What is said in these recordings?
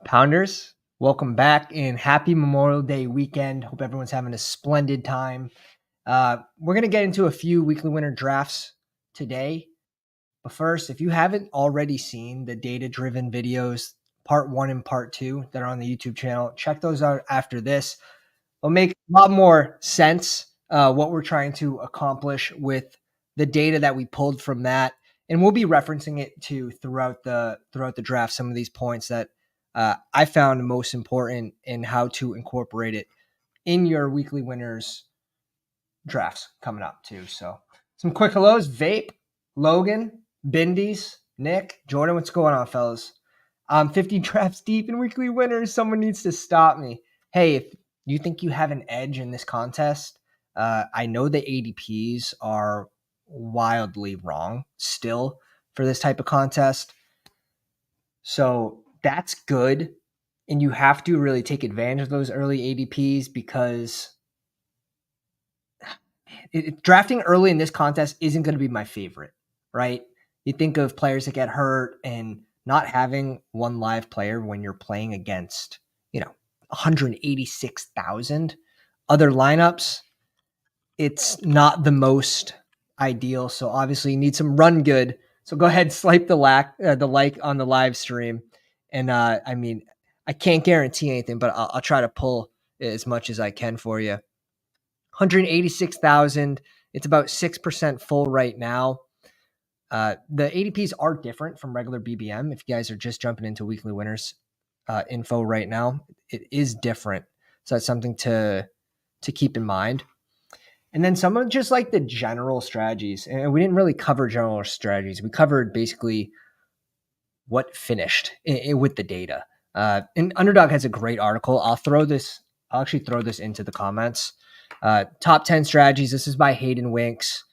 Pounders, welcome back and happy Memorial Day weekend. Hope everyone's having a splendid time. We're going to get into a few weekly winner drafts today. But first, if you haven't already seen the data driven videos, part one and part two that are on the YouTube channel, check those out after this. It'll make a lot more sense what we're trying to accomplish with the data that we pulled from that. And we'll be referencing it to throughout the draft, some of these points that I found most important in how to incorporate it in your weekly winners drafts coming up too. So some quick hellos: Vape, Logan, Bindies, Nick, Jordan. What's going on, fellas? I'm 50 drafts deep in weekly winners. Someone needs to stop me. Hey, if you think you have an edge in this contest, I know the ADPs are wildly wrong still for this type of contest. So that's good. And you have to really take advantage of those early ADPs because drafting early in this contest isn't going to be my favorite, right? You think of players that get hurt and not having one live player when you're playing against, 186,000 other lineups. It's not the most ideal. So obviously you need some run good. So go ahead, swipe the like on the live stream. And I can't guarantee anything, but I'll try to pull as much as I can for you. 186,000. It's about 6% full right now. The ADPs are different from regular BBM. If you guys are just jumping into weekly winners info right now, it is different. So that's something to keep in mind. And then some of just like the general strategies. And we didn't really cover general strategies. We covered basically what finished with the data. And Underdog has a great article. I'll actually throw this into the comments. Top 10 strategies. This is by Hayden Winks.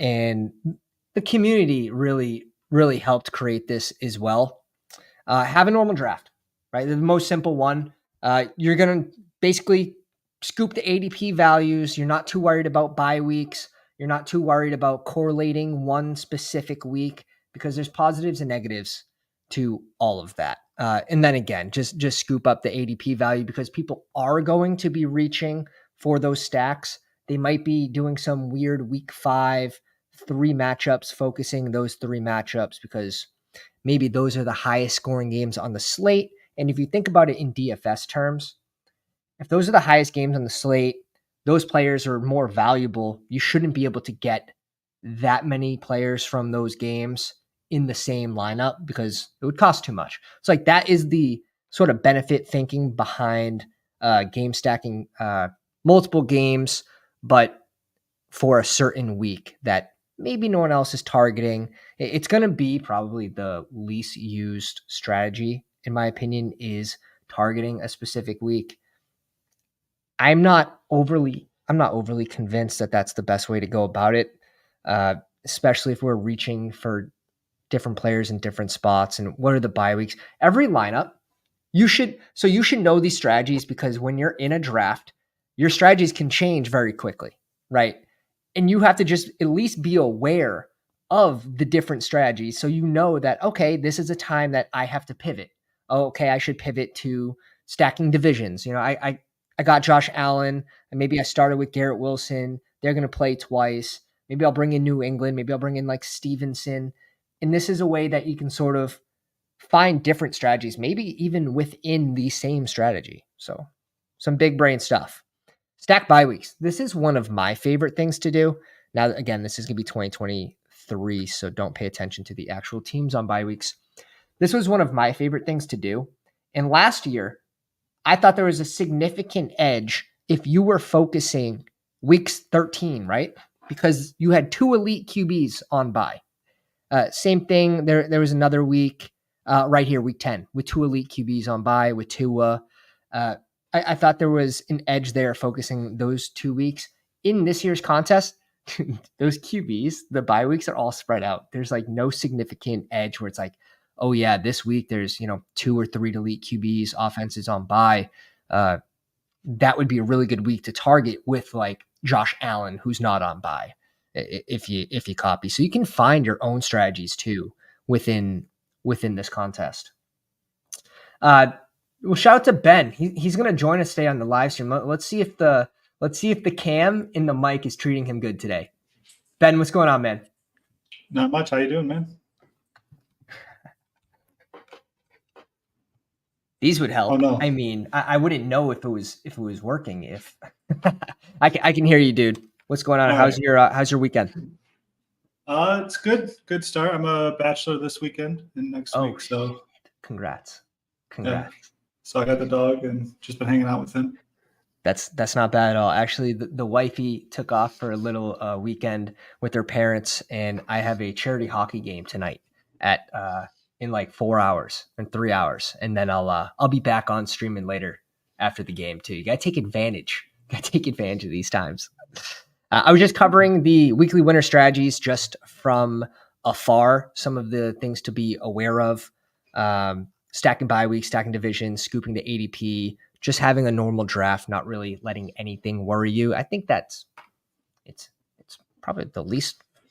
And the community really, really helped create this as well. Have a normal draft, right? The most simple one. You're going to basically scoop the ADP values. You're not too worried about bye weeks. You're not too worried about correlating one specific week because there's positives and negatives to all of that. And then again, just scoop up the ADP value because people are going to be reaching for those stacks. They might be doing some weird week 5, 3 matchups, focusing those 3 matchups because maybe those are the highest scoring games on the slate. And if you think about it in DFS terms, if those are the highest games on the slate, those players are more valuable. You shouldn't be able to get that many players from those games in the same lineup because it would cost too much. So like that is the sort of benefit thinking behind game stacking multiple games, but for a certain week that maybe no one else is targeting. It's going to be probably the least used strategy, in my opinion, is targeting a specific week. I'm not overly convinced that that's the best way to go about it, especially if we're reaching for different players in different spots and what are the bye weeks. Every lineup, you should know these strategies because when you're in a draft, your strategies can change very quickly, right? And you have to just at least be aware of the different strategies so you know that, okay, this is a time that I have to pivot. Oh, okay, I should pivot to stacking divisions. I got Josh Allen, and maybe I started with Garrett Wilson. They're going to play twice. Maybe I'll bring in New England. Maybe I'll bring in like Stevenson. And this is a way that you can sort of find different strategies, maybe even within the same strategy. So some big brain stuff. Stack bye weeks. This is one of my favorite things to do. Now, again, this is going to be 2023, so don't pay attention to the actual teams on bye weeks. This was one of my favorite things to do. And last year, I thought there was a significant edge if you were focusing weeks 13, right? Because you had 2 elite QBs on bye. Same thing. There was another week right here, week 10, with 2 elite QBs on bye with Tua. I thought there was an edge there focusing those 2 weeks. In this year's contest, those QBs, the bye weeks are all spread out. There's like no significant edge where it's like, oh yeah, this week there's 2 or 3 elite QBs, offenses on bye. That would be a really good week to target with like Josh Allen, who's not on bye, if you copy. So you can find your own strategies too within this contest. Well, shout out to Ben. He's gonna join us today on the live stream. Let's see if the cam in the mic is treating him good today. Ben, what's going on, man? Not much. How you doing, man? These would help. Oh no. I mean, I wouldn't know if it was working. If I can hear you, dude. What's going on? All How's right. your weekend? It's good. Good start. I'm a bachelor this weekend and next week. So Congrats. yeah. So I got the dog and just been hanging out with him. That's not bad at all. Actually, the wifey took off for a little weekend with her parents, and I have a charity hockey game tonight at in like 4 hours and 3 hours, and then I'll be back on streaming later after the game too. You gotta take advantage. Gotta take advantage of these times. I was just covering the weekly winner strategies just from afar. Some of the things to be aware of: stacking bye weeks, stacking divisions, scooping the ADP, just having a normal draft, not really letting anything worry you. I think it's probably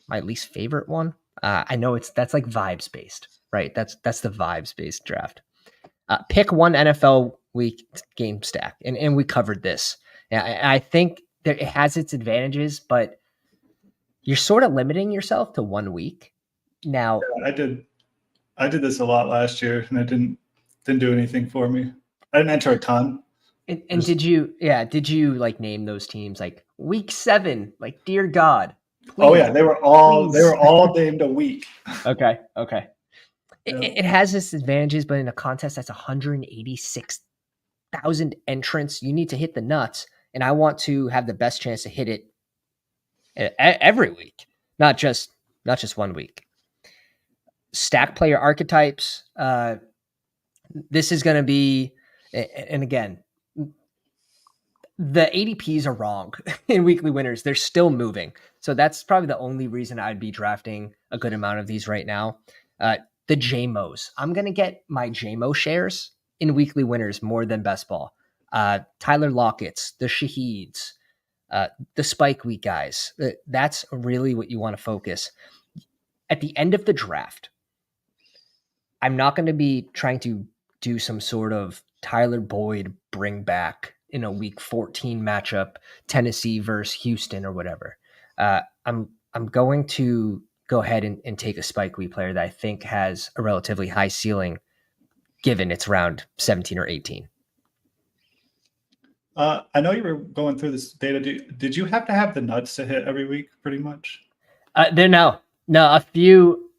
my least favorite one. I know that's like vibes based, right? That's the vibes based draft. Pick one NFL week game stack, and we covered this. I think that it has its advantages, but you're sort of limiting yourself to 1 week. Now, Yeah, I did this a lot last year, and it didn't do anything for me. I didn't enter a ton. and did you like name those teams like week 7? Like, dear God, please. Oh yeah, they were all named a week. Okay. Yeah. It has its advantages, but in a contest that's 186,000 entrants, you need to hit the nuts, and I want to have the best chance to hit it every week, not just 1 week. Stack player archetypes. This is going to be, and again, the ADPs are wrong in weekly winners. They're still moving. So that's probably the only reason I'd be drafting a good amount of these right now. The JMOs. I'm going to get my JMO shares in weekly winners more than Bestball. Tyler Lockett's, the Shaheeds, the Spike Week guys. That's really what you want to focus. At the end of the draft, I'm not going to be trying to do some sort of Tyler Boyd bring back in a week 14 matchup, Tennessee versus Houston or whatever. I'm going to go ahead and take a Spike Week player that I think has a relatively high ceiling, given it's round 17 or 18. I know you were going through this data. Did you have to have the nuts to hit every week, pretty much? No, a few.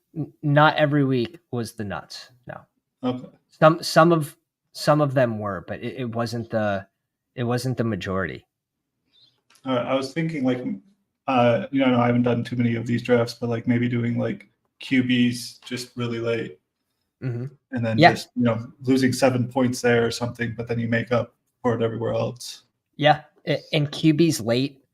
Not every week was the nuts. No. Okay. Some of them were, but it wasn't the majority. I was thinking like, I haven't done too many of these drafts, but like maybe doing like QBs just really late, and then just losing 7 points there or something, but then you make up for it everywhere else. Yeah, and QBs late.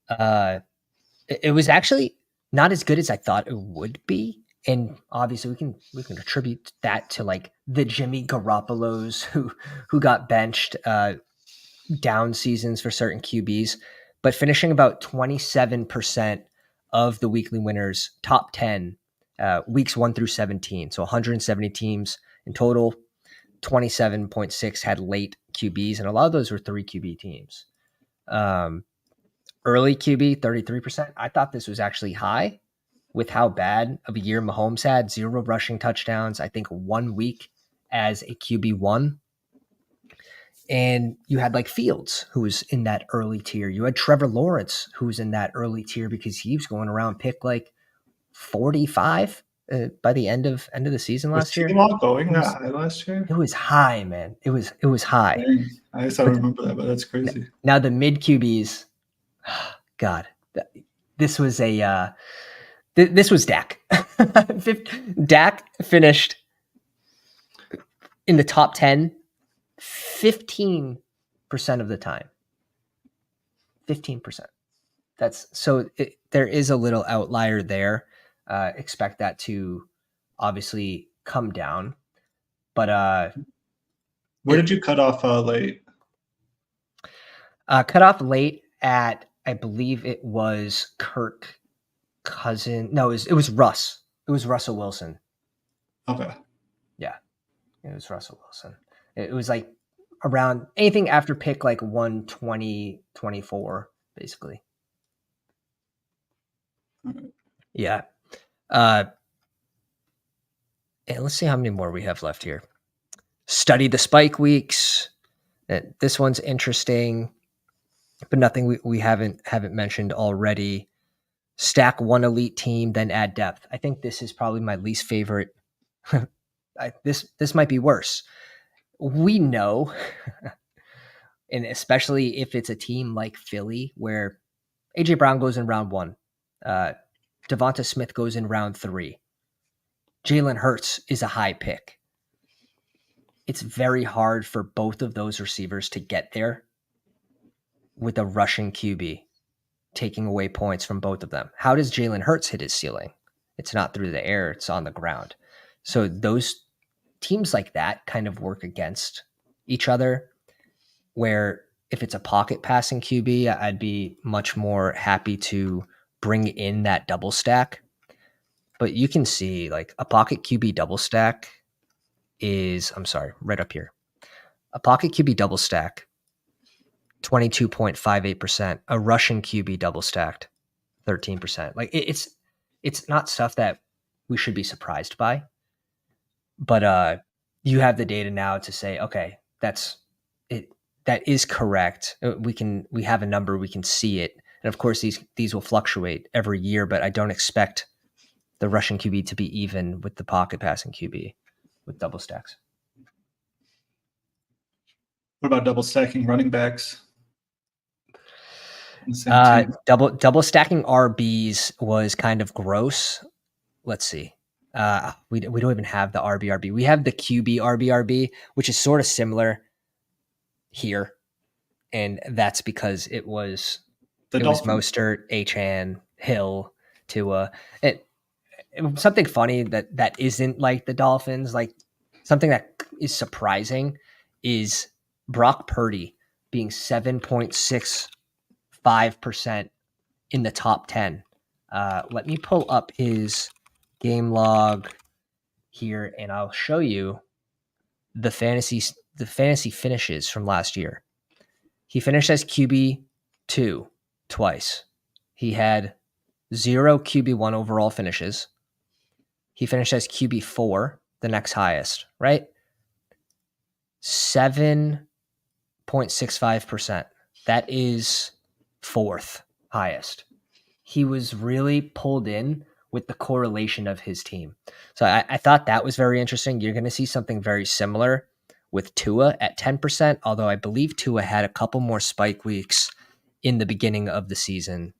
It was actually not as good as I thought it would be. And obviously we can attribute that to like the Jimmy Garoppolos who got benched, down seasons for certain QBs, but finishing about 27% of the weekly winners, top 10, weeks 1 through 17. So 170 teams in total, 27.6 had late QBs, and a lot of those were 3 QB teams. Early QB, 33%. I thought this was actually high with how bad of a year Mahomes had. 0 rushing touchdowns. I think 1 week as a QB1. And you had like Fields, who was in that early tier. You had Trevor Lawrence, who was in that early tier because he was going around pick like 45 by the end of the season last year. Was T-Law going that high last year? It was high, man. It was high. Dang. I guess I don't remember that, but that's crazy. Now the mid QBs, God, this was Dak. Dak finished in the top 10 15% of the time. 15%. There is a little outlier there. Expect that to obviously come down. But where did you cut off late? Cut off late at, I believe it was Kirk Cousin. No, it was Russ. It was Russell Wilson. Okay. Yeah, it was Russell Wilson. It was like around anything after pick like 120, 24, basically. Yeah. And let's see how many more we have left here. Study the spike weeks. This one's interesting, but nothing we haven't mentioned already. Stack one elite team, then add depth. I think this is probably my least favorite. This might be worse. We know, and especially if it's a team like Philly, where AJ Brown goes in round 1, Devonta Smith goes in round 3, Jalen Hurts is a high pick. It's very hard for both of those receivers to get there with a rushing QB, taking away points from both of them. How does Jalen Hurts hit his ceiling? It's not through the air, it's on the ground. So those teams like that kind of work against each other, where if it's a pocket passing QB, I'd be much more happy to bring in that double stack. But you can see like a pocket QB double stack is, right up here. A pocket QB double stack, 22.58%. A Russian QB double stacked, 13%. Like it's not stuff that we should be surprised by. But you have the data now to say, okay, that's it. That is correct. We have a number, we can see it. And of course these will fluctuate every year, but I don't expect the Russian QB to be even with the pocket passing QB with double stacks. What about double stacking running backs? Double stacking RBs was kind of gross. Let's see. We don't even have the RB. We have the QB RB, which is sort of similar here, and that's because it was Mostert, Achane, Hill, Tua. Something funny that isn't like the Dolphins, like something that is surprising is Brock Purdy being 7.65% in the top 10. Let me pull up his game log here, and I'll show you the fantasy finishes from last year. He finished as QB2 twice. He had 0 QB1 overall finishes. He finished as QB4, the next highest, right? 7.65%. That is 4th highest. He was really pulled in with the correlation of his team. So I thought that was very interesting. You're going to see something very similar with Tua at 10%, although I believe Tua had a couple more spike weeks in the beginning of the season.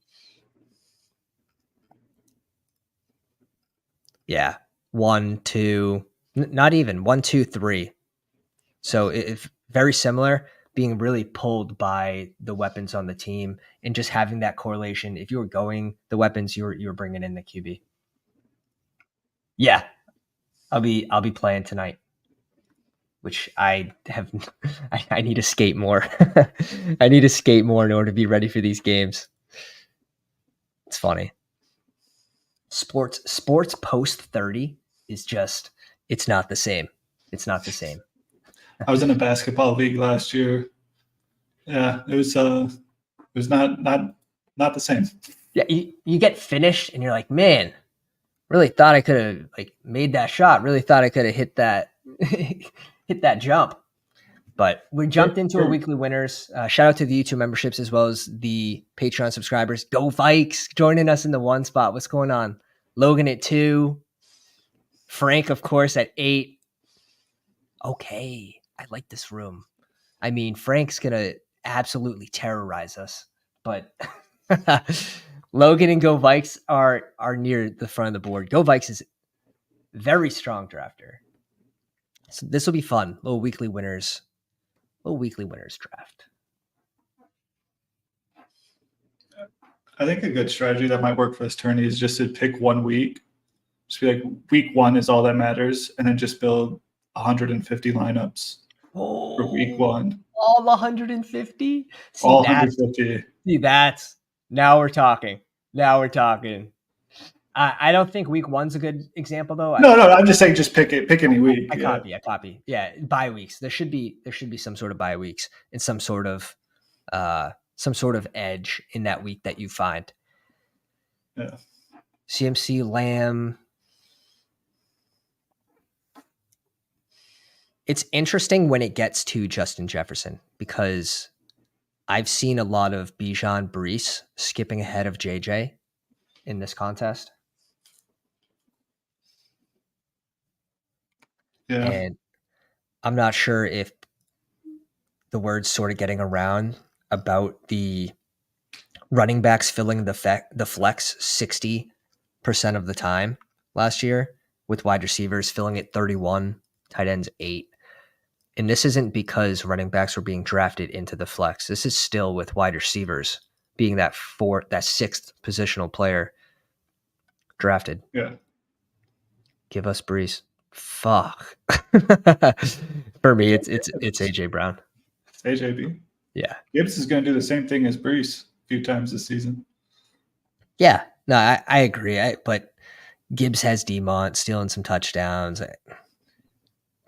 Yeah. 1, 2, not even 1, 2, 3. So it's very similar, being really pulled by the weapons on the team and just having that correlation. If you were going the weapons, you were bringing in the QB. Yeah, I'll be playing tonight, which I have. I need to skate more. I need to skate more in order to be ready for these games. It's funny. Sports post 30 is just, it's not the same. It's not the same. I was in a basketball league last year. Yeah, it was not the same. Yeah, you get finished and you're like, man, really thought I could have like made that shot. Really thought I could have hit that hit that jump. But we jumped into our weekly winners. Shout out to the YouTube memberships as well as the Patreon subscribers. Go Vikes, joining us in the 1 spot. What's going on? Logan at 2. Frank, of course, at 8. Okay, I like this room. I mean, Frank's going to absolutely terrorize us. But Logan and Go Vikes are near the front of the board. Go Vikes is very strong drafter. So this will be fun. Little weekly winners draft. I think a good strategy that might work for this tourney is just to pick 1 week. Just be like, week 1 is all that matters, and then just build 150 lineups for week 1. All 150? All 150. See, that's now we're talking. I don't think week 1's a good example though. No, I'm just saying just pick any week. I copy. Yeah, bye weeks. There should be some sort of bye weeks and some sort of edge in that week that you find. Yeah. CMC Lamb. It's interesting when it gets to Justin Jefferson because I've seen a lot of Bijan Brees skipping ahead of JJ in this contest. Yeah. And I'm not sure if the word's sort of getting around about the running backs filling the flex 60% of the time last year, with wide receivers filling it 31, tight ends 8. And this isn't because running backs were being drafted into the flex. This is still with wide receivers being that 6th positional player drafted. Yeah. Give us Brees. Fuck. For me, it's AJ Brown. It's AJB. Yeah. Gibbs is going to do the same thing as Brees a few times this season. Yeah. No, I agree. But Gibbs has D-Mont stealing some touchdowns.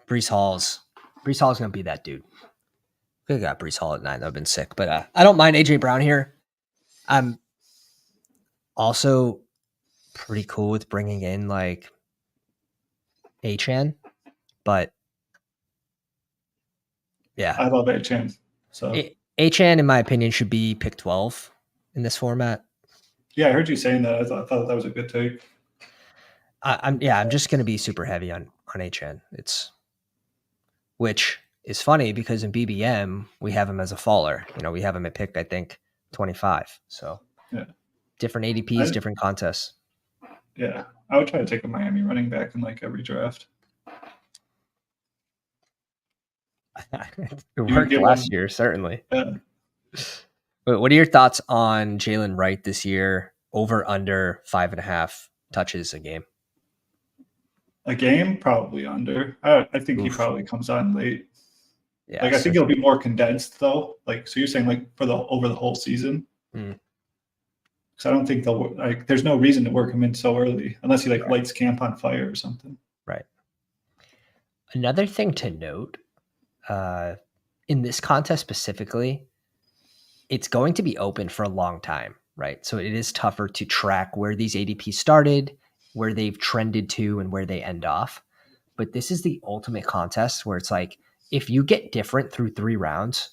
Brees Hall's going to be that dude. Could have got Brees Hall at 9. That would have been sick. But I don't mind AJ Brown here. I'm also pretty cool with bringing in like Achane, but yeah, I love Achane. So Achane, in my opinion, should be pick 12 in this format. Yeah, I heard you saying that. I thought that was a good take. I'm just going to be super heavy on Achane. Which is funny because in BBM we have him as a faller. We have him at pick, I think, 25. So yeah, different ADPs, different contests. Yeah, I would try to take a Miami running back in like every draft. It worked last year, certainly. Yeah. What are your thoughts on Jalen Wright this year? Over under 5.5 touches a game. A game, probably under. I think he probably comes on late. Yeah, I think it'll be more condensed though. So you're saying like over the whole season? Because I don't think there's no reason to work him in so early unless he lights camp on fire or something. Right. Another thing to note, in this contest specifically, it's going to be open for a long time, right? So it is tougher to track where these ADPs started, where they've trended to, and where they end off. But this is the ultimate contest where it's like, if you get different through 3 rounds,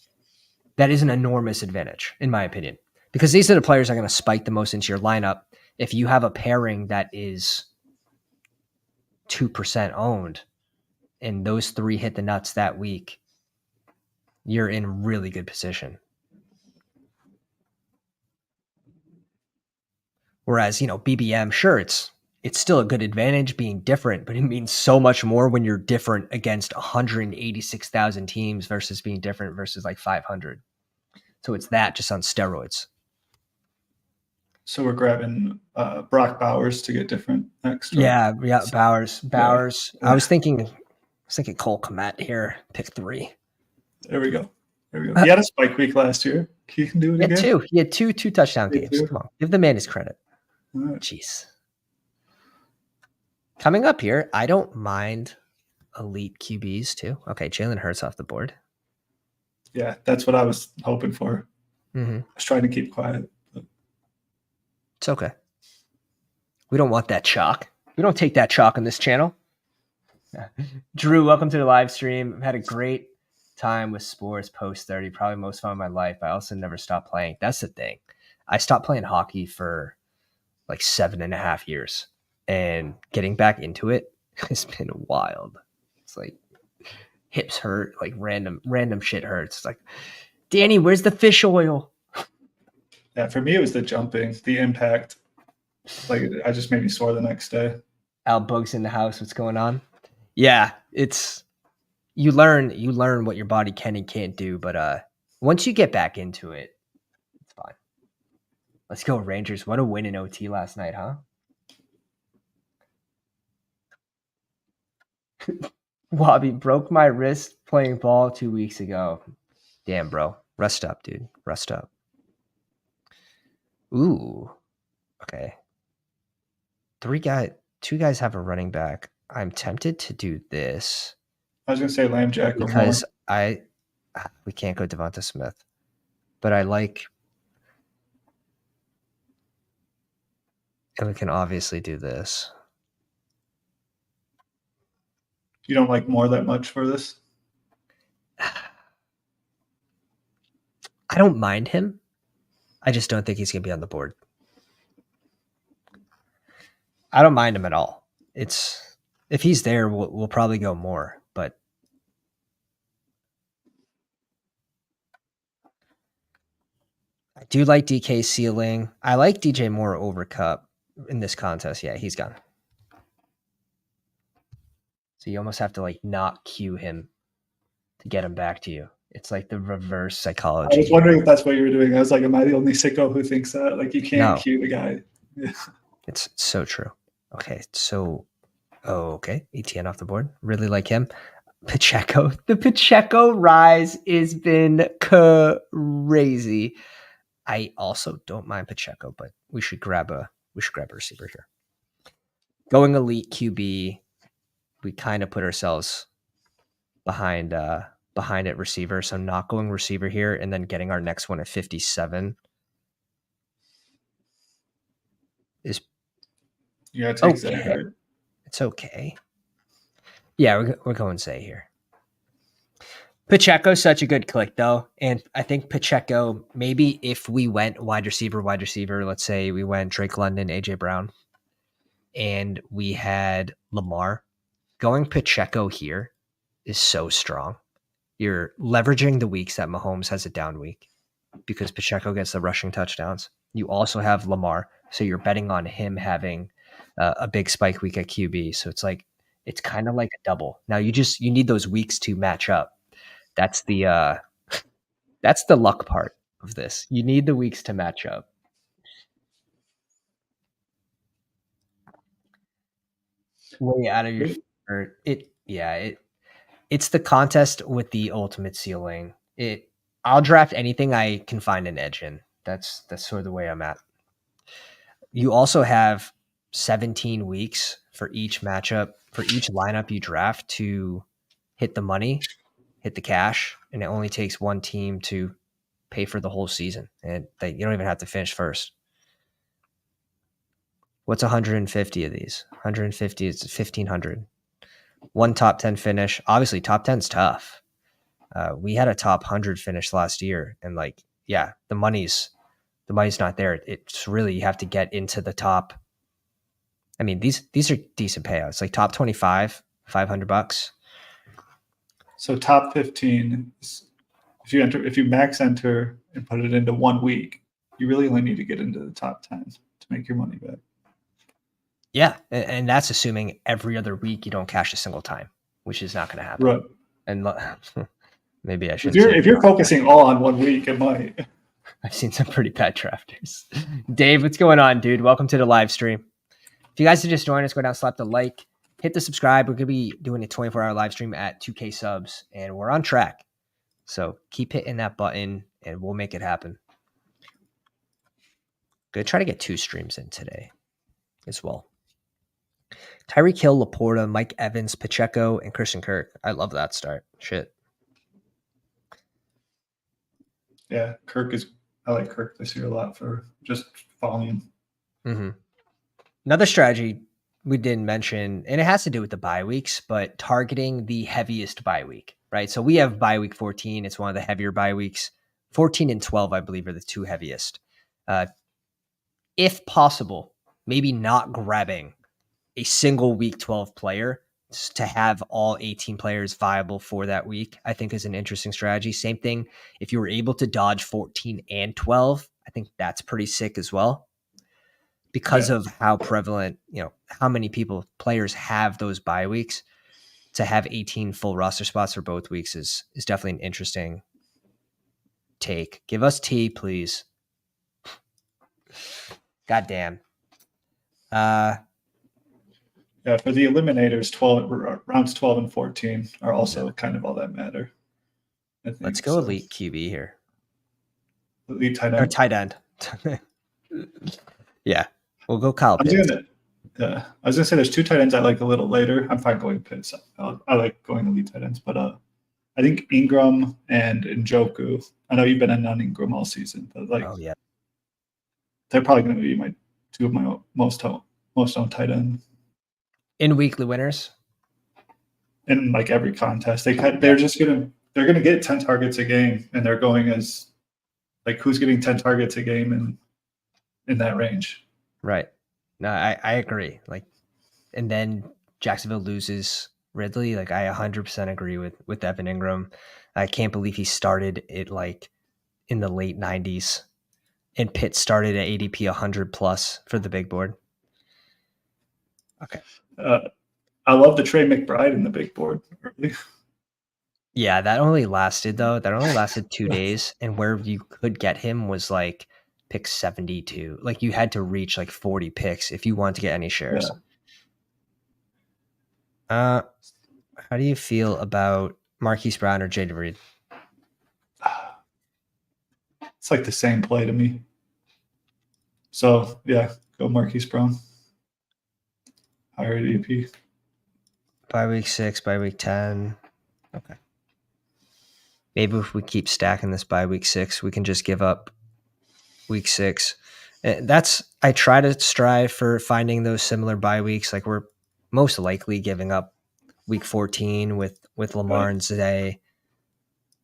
that is an enormous advantage, in my opinion, because these are the players that are going to spike the most into your lineup. If you have a pairing that is 2% owned and those 3 hit the nuts that week, you're in really good position. Whereas, BBM, sure, it's still a good advantage being different, but it means so much more when you're different against 186,000 teams versus being different versus like 500. So it's that just on steroids. So we're grabbing Brock Bowers to get different next. Right? Yeah, Bowers. Yeah. I was thinking Cole Kmet here, pick 3. There we go. He had a spike week last year. He can do it again. He had two touchdown games. Come on, give the man his credit. Right. Jeez. Coming up here, I don't mind elite QBs too. Okay, Jalen Hurts off the board. Yeah, that's what I was hoping for. Mm-hmm. I was trying to keep quiet. But... It's okay. We don't want that chalk. We don't take that chalk on this channel. Drew, welcome to the live stream. I've had a great time with sports post 30. Probably most fun of my life. I also never stopped playing. That's the thing. I stopped playing hockey for like 7.5 years, and getting back into it has been wild. It's like hips hurt, like random shit hurts. It's like, Danny, where's the fish oil? Yeah, for me it was the jumping, the impact. I just made me sore the next day. Al Bugs in the house. What's going on? Yeah, it's you learn what your body can and can't do, but once you get back into it, it's fine. Let's go Rangers. What a win in OT last night, huh? Wobby broke my wrist playing ball 2 weeks ago. Damn, bro. Rest up, dude. Rest up. Ooh. Okay. two guys have a running back. I'm tempted to do this. I was going to say Lamb Jack because or more. We can't go Devonta Smith, but I like, and we can obviously do this. You don't like Moore that much for this? I don't mind him. I just don't think he's going to be on the board. I don't mind him at all. If he's there, we'll probably go more, but I do like DK ceiling. I like DJ Moore over Cup in this contest. Yeah, he's gone. So you almost have to like not cue him to get him back to you. It's like the reverse psychology. I was wondering if that's what you were doing. I was like, am I the only sicko who thinks that? Like, you can't cue the guy. Yeah. It's so true. Okay, so okay, ETN off the board. Really like him. Pacheco. The Pacheco rise has been crazy. I also don't mind Pacheco, but we should grab a receiver here. Going elite QB, we kind of put ourselves behind at receiver. So not going receiver here and then getting our next one at 57 is okay. It's okay. Yeah, we're going Zay here. Pacheco's such a good click though. And I think Pacheco, maybe if we went wide receiver, let's say we went Drake London, AJ Brown, and we had Lamar, going Pacheco here is so strong. You're leveraging the weeks that Mahomes has a down week because Pacheco gets the rushing touchdowns. You also have Lamar, so you're betting on him having a big spike week at QB. So it's kind of like a double. Now you need those weeks to match up. That's the luck part of this. You need the weeks to match up. Way out of your it's the contest with the ultimate ceiling. I'll draft anything I can find an edge in. That's sort of the way I'm at. You also have 17 weeks for each matchup, for each lineup you draft to hit the money, hit the cash, and it only takes one team to pay for the whole season, and you don't even have to finish first. What's 150 of these? 150 is 1,500. One top 10 finish. Obviously, top 10's tough. We had a top 100 finish last year, and the money's not there. It's really, you have to get into the top. I mean, these are decent payouts, like top 25, $500. So top 15, if you max enter and put it into 1 week, you really only need to get into the top 10 to make your money back. Yeah, and that's assuming every other week you don't cash a single time, which is not going to happen. Right. And maybe I should. If you're focusing all on 1 week, it might. I've seen some pretty bad drafters. Dave, what's going on, dude? Welcome to the live stream. If you guys are just joining us, go down, slap the like, hit the subscribe. We're going to be doing a 24-hour live stream at 2K subs, and we're on track. So keep hitting that button, and we'll make it happen. Going to try to get 2 streams in today as well. Tyreek Hill, Laporta, Mike Evans, Pacheco, and Christian Kirk. I love that start. Shit. Yeah, I like Kirk this year a lot for just volume. Mm-hmm. Another strategy we didn't mention, and it has to do with the bye weeks, but targeting the heaviest bye week, right? So we have bye week 14. It's one of the heavier bye weeks. 14 and 12, I believe, are the 2 heaviest. If possible, maybe not grabbing a single week 12 player to have all 18 players viable for that week, I think is an interesting strategy. Same thing, if you were able to dodge 14 and 12, I think that's pretty sick as well. Because of how prevalent, how many players have those bye weeks, to have 18 full roster spots for both weeks is definitely an interesting take. Give us T, please. God damn. For the eliminators, rounds 12 and 14 are also kind of all that matter. I think. Let's go elite QB here. Elite tight end. Or tight end. Yeah. We'll go Kyle Pitts. Yeah, I was gonna say there's 2 tight ends I like a little later. I'm fine going Pitts. I like going elite tight ends, but I think Ingram and Njoku. I know you've been in on Ingram all season, but like, yeah, they're probably going to be my 2 of my most owned tight end in weekly winners. In like every contest, they're gonna get 10 targets a game, and they're going as like who's getting 10 targets a game in that range. Right. No, I agree. Like, and then Jacksonville loses Ridley. Like, I 100% agree with Evan Ingram. I can't believe he started it like in the late 90s, and Pitt started at ADP 100 plus for the big board. Okay. I love the Trey McBride in the big board early. Yeah, that only lasted 2 days, and where you could get him was like pick 72. Like, you had to reach like 40 picks if you want to get any shares. Yeah. How do you feel about Marquise Brown or Jaden Reed? It's like the same play to me. So yeah, go Marquise Brown. Higher ADP. By week 6, by week 10. Okay. Maybe if we keep stacking this by week 6, we can just give up week 6. I try to strive for finding those similar bye weeks. Like, we're most likely giving up week 14 with Lamar and Zay.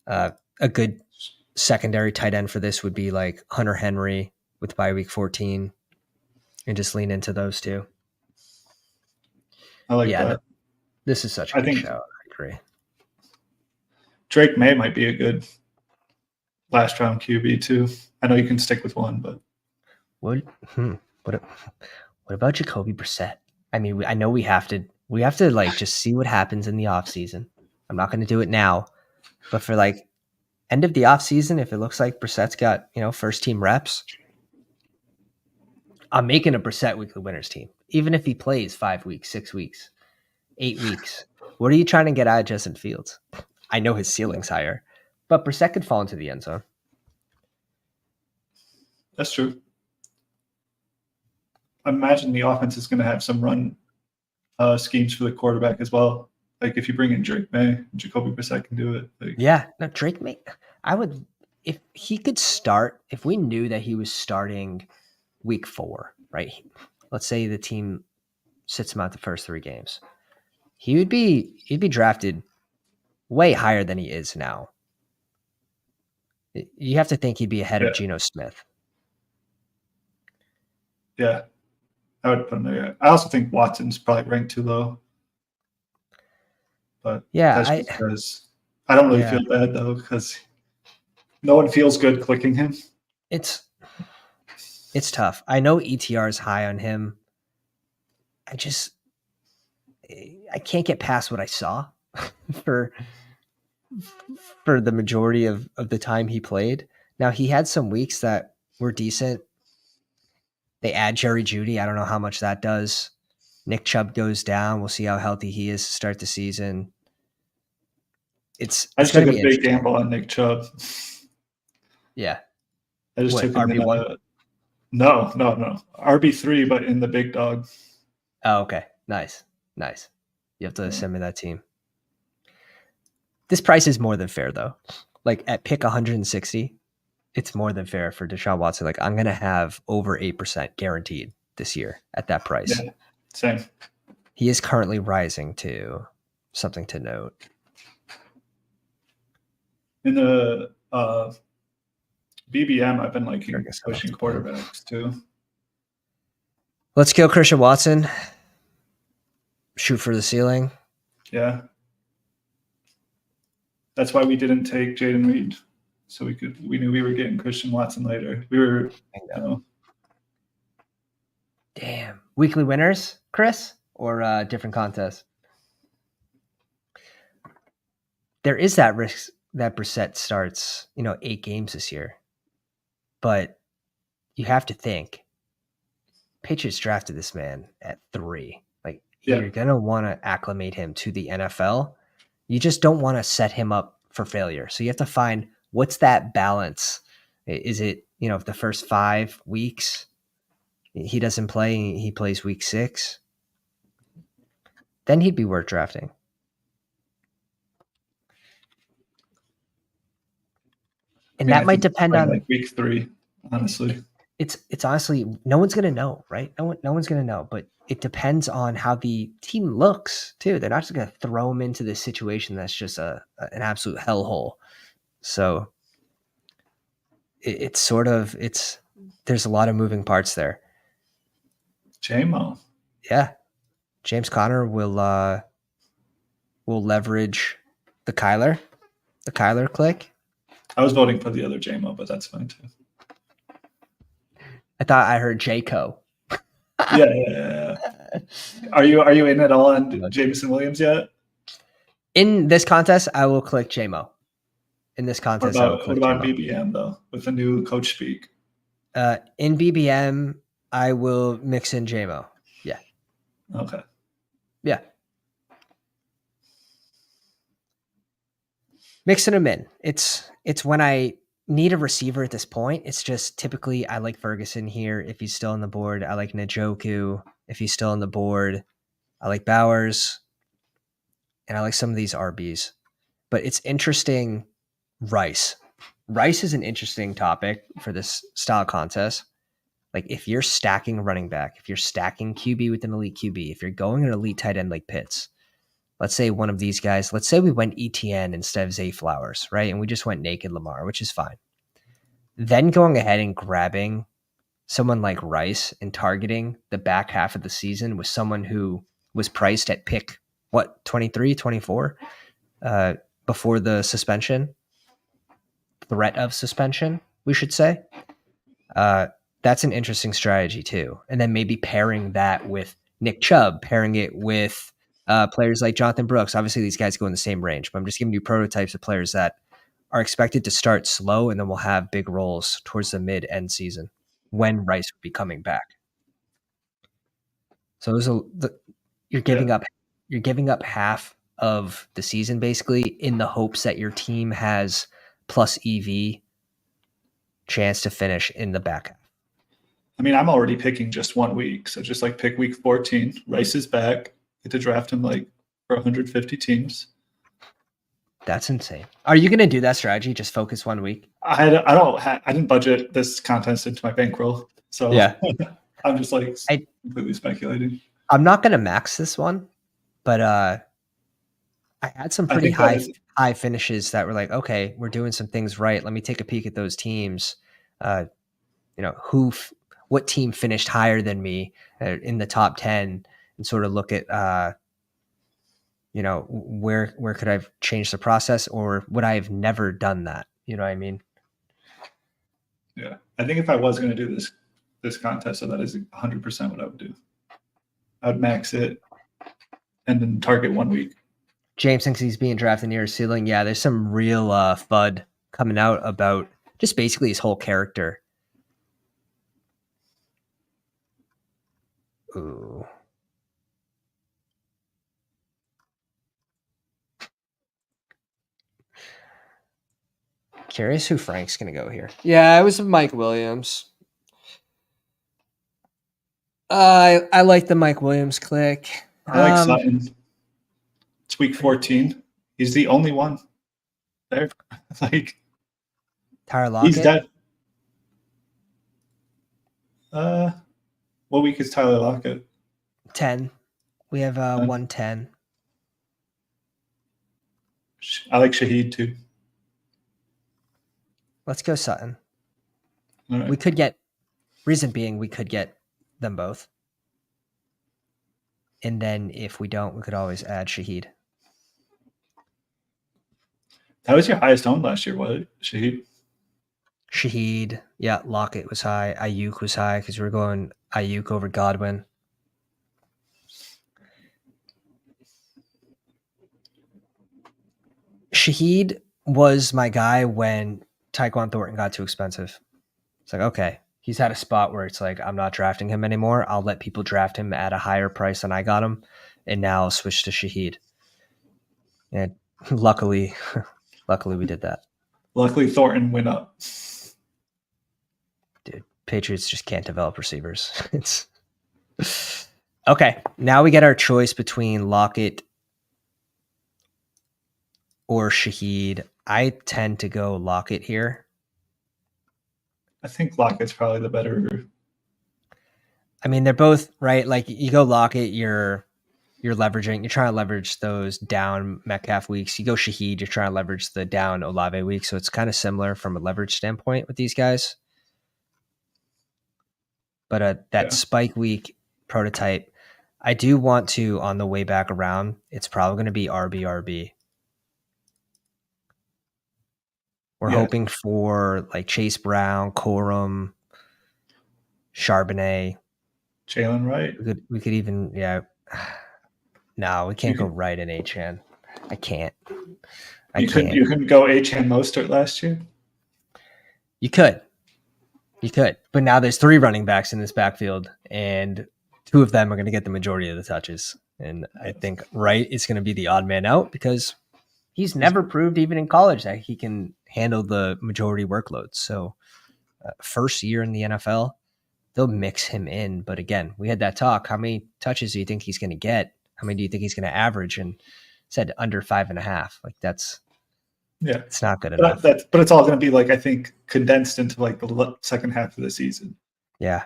A good secondary tight end for this would be like Hunter Henry with bye week 14, and just lean into those two. I like that. This is such a good show. I agree. Drake May might be a good last round QB too. I know you can stick with one, but what about Jacoby Brissett? I mean, I know we have to like just see what happens in the offseason. I'm not going to do it now, but for like end of the offseason, if it looks like Brissett's got, first team reps, I'm making a Brissett weekly winners team, even if he plays 5 weeks, 6 weeks, 8 weeks. What are you trying to get out of Justin Fields? I know his ceiling's higher, but Brissett could fall into the end zone. That's true. I imagine the offense is going to have some run schemes for the quarterback as well. Like if you bring in Drake May, Jacoby Brissett can do it. Like, yeah, no, Drake May. I would, if he could start, if we knew that he was starting week 4, right? Let's say the team sits him out the first 3 games. He'd be drafted way higher than he is now. You have to think he'd be ahead of Geno Smith. Yeah, I would put him there. I also think Watson's probably ranked too low. But yeah, that's because I don't really feel bad though, because no one feels good clicking him. It's tough. I know ETR is high on him. I can't get past what I saw for the majority of the time he played. Now, he had some weeks that were decent. They add Jerry Jeudy. I don't know how much that does. Nick Chubb goes down. We'll see how healthy he is to start the season. It's I just took a big gamble on Nick Chubb. Yeah. I just took him RB1? No. RB3, but in the big dog. Oh, okay. Nice. You have to send me that team. This price is more than fair, though. Like, at pick 160, it's more than fair for Deshaun Watson. Like, I'm going to have over 8% guaranteed this year at that price. Yeah, same. He is currently rising to something to note. In the BBM, I've been liking pushing quarterbacks too. Let's kill Christian Watson. Shoot for the ceiling. Yeah. That's why we didn't take Jaden Reed. So we knew we were getting Christian Watson later. We were, Damn. Weekly winners, Chris, or different contests? There is that risk that Brissett starts, 8 games this year. But you have to think, Patriots drafted this man at 3. Like, you're going to want to acclimate him to the NFL. You just don't want to set him up for failure. So you have to find what's that balance. Is it, the first 5 weeks he doesn't play, he plays week 6? then he'd be worth drafting. And that might depend on like week 3, honestly. It's honestly, no one's gonna know, right? No one's gonna know, but it depends on how the team looks too. They're not just gonna throw him into this situation that's just an absolute hellhole. So it's there's a lot of moving parts there. JMO. Yeah, James Conner will leverage the Kyler click. I was voting for the other JMO, but that's fine too. I thought I heard Jayco. Yeah. Are you in at all on Jameson Williams yet? In this contest, I will click JMO. In this contest, I will click what about BBM though, with the new coach speak? In BBM, I will mix in JMO. Yeah. Okay. Yeah. Mixing them in. It's when I need a receiver at this point. It's just typically I like Ferguson here if he's still on the board. I like Njoku if he's still on the board. I like Bowers. And I like some of these RBs. But it's interesting, Rice. Rice is an interesting topic for this style contest. Like if you're stacking running back, if you're stacking QB with an elite QB, if you're going an elite tight end like Pitts, let's say one of these guys, let's say we went ETN instead of Zay Flowers, right? And we just went naked Lamar, which is fine. Then going ahead and grabbing someone like Rice and targeting the back half of the season with someone who was priced at pick, 23, 24, before the suspension, threat of suspension, we should say. That's an interesting strategy too. And then maybe pairing that with Nick Chubb, pairing it with players like Jonathan Brooks. Obviously, these guys go in the same range, but I'm just giving you prototypes of players that are expected to start slow and then will have big roles towards the mid-end season when Rice will be coming back. So you're giving up half of the season basically in the hopes that your team has plus EV chance to finish in the back half. I mean, I'm already picking just 1 week. So just like pick week 14. Rice is back. Get to draft him like for 150 teams. That's insane. Are you going to do that strategy? Just focus 1 week? I didn't budget this contest into my bankroll. So yeah. I'm just like completely speculating. I'm not going to max this one, but I had some pretty high finishes that were like, okay, we're doing some things right. Let me take a peek at those teams. What team finished higher than me in the top 10 and sort of look at, where could I have changed the process or would I have never done that? You know what I mean? Yeah. I think if I was going to do this contest, so that is 100% what I would do. I would max it and then target 1 week. James thinks he's being drafted near his ceiling. Yeah, there's some real FUD coming out about just basically his whole character. Ooh. Curious who Frank's going to go here. Yeah, it was Mike Williams. I like the Mike Williams click. I like Sutton. It's week 14. He's the only one there. Like Tyler Lockett. He's dead. What week is Tyler Lockett? 10. We have 110. I like Shaheed too. Let's go Sutton. Right. We could get them both. And then if we don't, we could always add Shaheed. That was your highest owned last year, was it? Shaheed. Yeah, Lockett was high. Ayuk was high because we were going Ayuk over Godwin. Shaheed was my guy when Tyquan Thornton got too expensive. It's like, okay, he's had a spot where it's like, I'm not drafting him anymore. I'll let people draft him at a higher price than I got him. And now I'll switch to Shaheed. And luckily we did that. Luckily Thornton went up. Dude, Patriots just can't develop receivers. Okay, now we get our choice between Lockett or Shaheed. I tend to go Lockett here. I think Lockett's probably the better. I mean, they're both right. Like you go Lockett, you're leveraging. You're trying to leverage those down Metcalf weeks. You go Shaheed, you're trying to leverage the down Olave week. So it's kind of similar from a leverage standpoint with these guys. But that spike week prototype, I do want to on the way back around. It's probably going to be RB. We're hoping for like Chase Brown, Corum, Charbonnet, Jalen Wright. We could even No, we can't go right in Achan. I can't. You couldn't go Achan Mostert last year. You could, but now there's 3 running backs in this backfield, and 2 of them are going to get the majority of the touches. And I think Wright is going to be the odd man out because he's never proved, even in college, that he can handle the majority workloads. So, first year in the NFL, they'll mix him in. But again, we had that talk. How many touches do you think he's going to get? How many do you think he's going to average? And said under 5.5. Like it's not good enough. But it's all going to be like, I think, condensed into like the second half of the season. Yeah.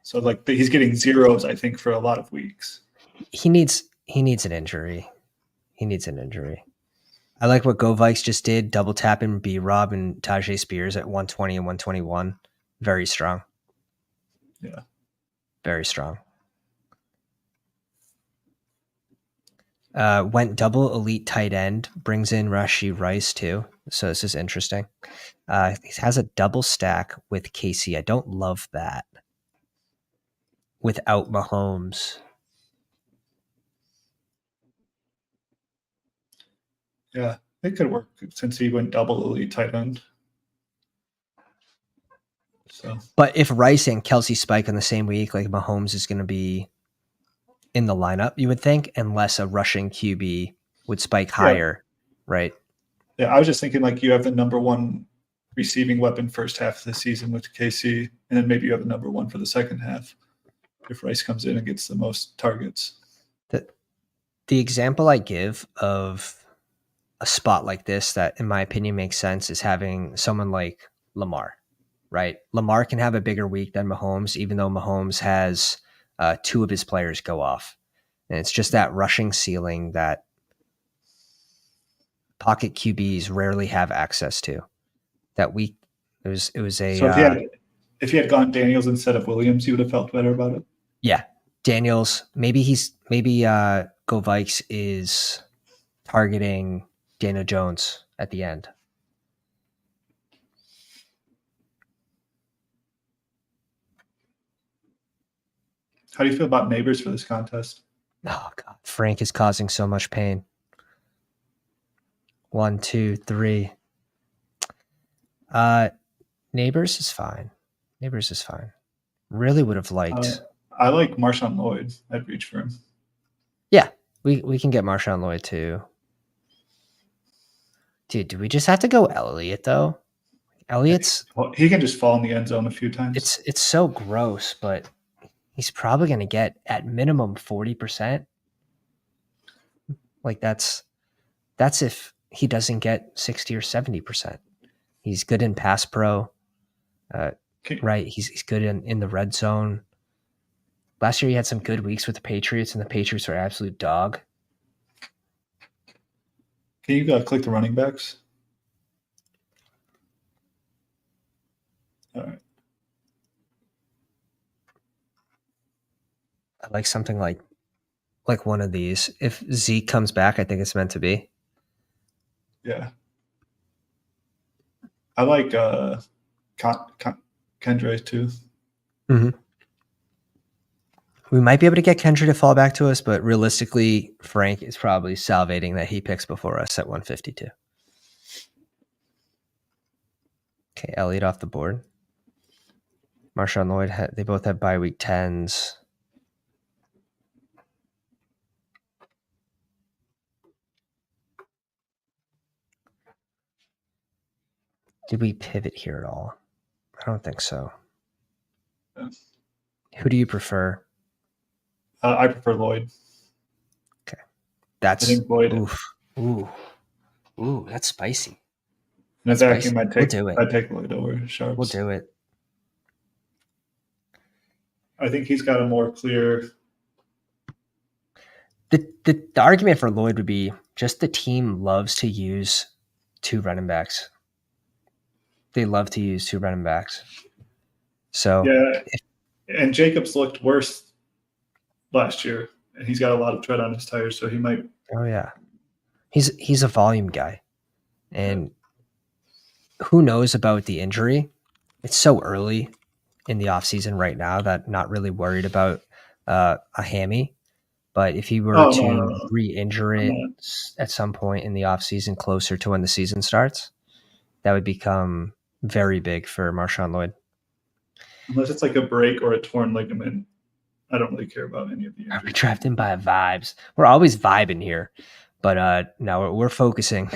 So like he's getting zeros, I think, for a lot of weeks. He needs an injury. I like what Go Vikes just did, double tapping B Rob and Tajay Spears at 120 and 121. Very strong. Yeah. Very strong. Went double elite tight end, brings in Rashee Rice too. So this is interesting. He has a double stack with KC. I don't love that. Without Mahomes. Yeah, it could work since he went double elite tight end. So, but if Rice and Kelsey spike on the same week, like Mahomes is going to be in the lineup, you would think, unless a rushing QB would spike higher, right? Yeah, I was just thinking like you have the number 1 receiving weapon first half of the season with KC, and then maybe you have the number 1 for the second half if Rice comes in and gets the most targets. The example I give of a spot like this that, in my opinion, makes sense is having someone like Lamar, right? Lamar can have a bigger week than Mahomes, even though Mahomes has 2 of his players go off. And it's just that rushing ceiling that pocket QBs rarely have access to. That week, it was a. So if he had gone Daniels instead of Williams, you would have felt better about it. Yeah, Daniels. Maybe Go Vikes is targeting Daniel Jones at the end. How do you feel about neighbors for this contest? Oh God, Frank is causing so much pain. 1, 2, 3. Neighbors is fine. Really would have liked. I like Marshawn Lloyd. I'd reach for him. Yeah, we can get Marshawn Lloyd too. Dude, do we just have to go Elliott though? Elliott's he can just fall in the end zone a few times. It's so gross, but he's probably going to get at minimum 40%. Like that's if he doesn't get 60 or 70%. He's good in pass pro. Right. He's good in the red zone. Last year he had some good weeks with the Patriots, and the Patriots were absolute dog. Can you click the running backs? All right. I like something like one of these. If Zeke comes back, I think it's meant to be. Yeah. I like Kendra too. Mm-hmm. We might be able to get Kendra to fall back to us, but realistically, Frank is probably salivating that he picks before us at 152. Okay, Elliott off the board. Marshawn Lloyd, they both have bye week 10s. Did we pivot here at all? I don't think so. Yes. Who do you prefer? I prefer Lloyd. Okay, that's I think Lloyd. Ooh, that's spicy. In a vacuum, Spicy. We'll do it. I'd take Lloyd over Sharps. We'll do it. I think he's got a more clear. The argument for Lloyd would be just the team loves to use two running backs. They love to use two running backs. So yeah, and Jacobs looked worse last year, and he's got a lot of tread on his tires, so he might. Oh yeah, he's a volume guy, and who knows about the injury? It's so early in the offseason right now that not really worried about a hammy. But if he were to re-injure it at some point in the offseason, closer to when the season starts, that would become very big for Marshawn Lloyd. Unless it's like a break or a torn ligament, I don't really care about any of the injuries. We trapped in by vibes. We're always vibing here, but no, we're focusing.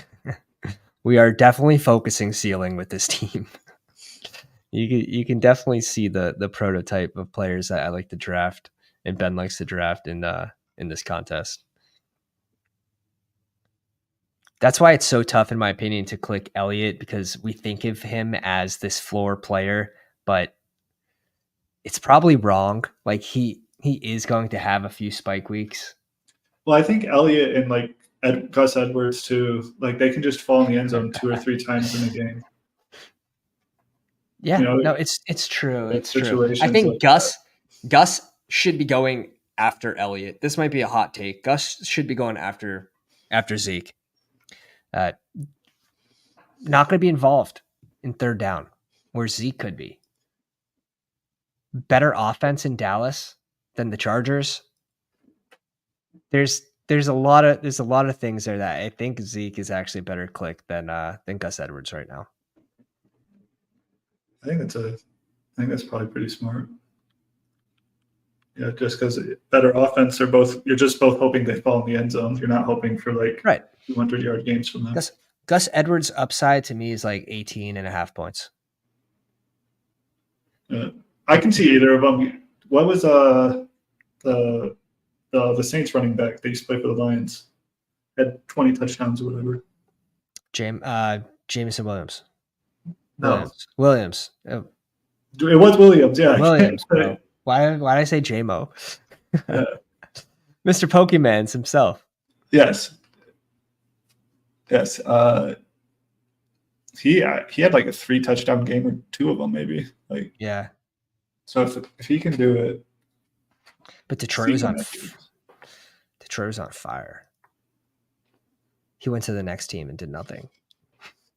We are definitely focusing ceiling with this team. You can definitely see the prototype of players that I like to draft, and Ben likes to draft in this contest. That's why it's so tough, in my opinion, to click Elliott, because we think of him as this floor player, but it's probably wrong. Like he is going to have a few spike weeks. Well, I think Elliott and like Gus Edwards too, like they can just fall in the end zone 2 or 3 times in a game. Yeah, no, it's true. It's true. I think like Gus should be going after Elliott. This might be a hot take. Gus should be going after Zeke. Not going to be involved in third down, where Zeke could be. Better offense in Dallas than the Chargers. There's a lot of things there that I think Zeke is actually a better click than Gus Edwards right now. I think that's probably pretty smart. Yeah, just because better offense, you're just both hoping they fall in the end zone. You're not hoping for like 200-yard games from them. Gus Edwards' upside to me is like 18.5 points. I can see either of them. What was the Saints running back that used to play for the Lions? Had 20 touchdowns or whatever. Jameson Williams. No. Williams. It was Williams, yeah. Williams, bro. Why did I say J-Mo? Yeah. Mr. Pokemans himself. Yes. He had like a 3 touchdown game, or 2 of them maybe. Like yeah. So if he can do it. But Detroit was on fire. He went to the next team and did nothing.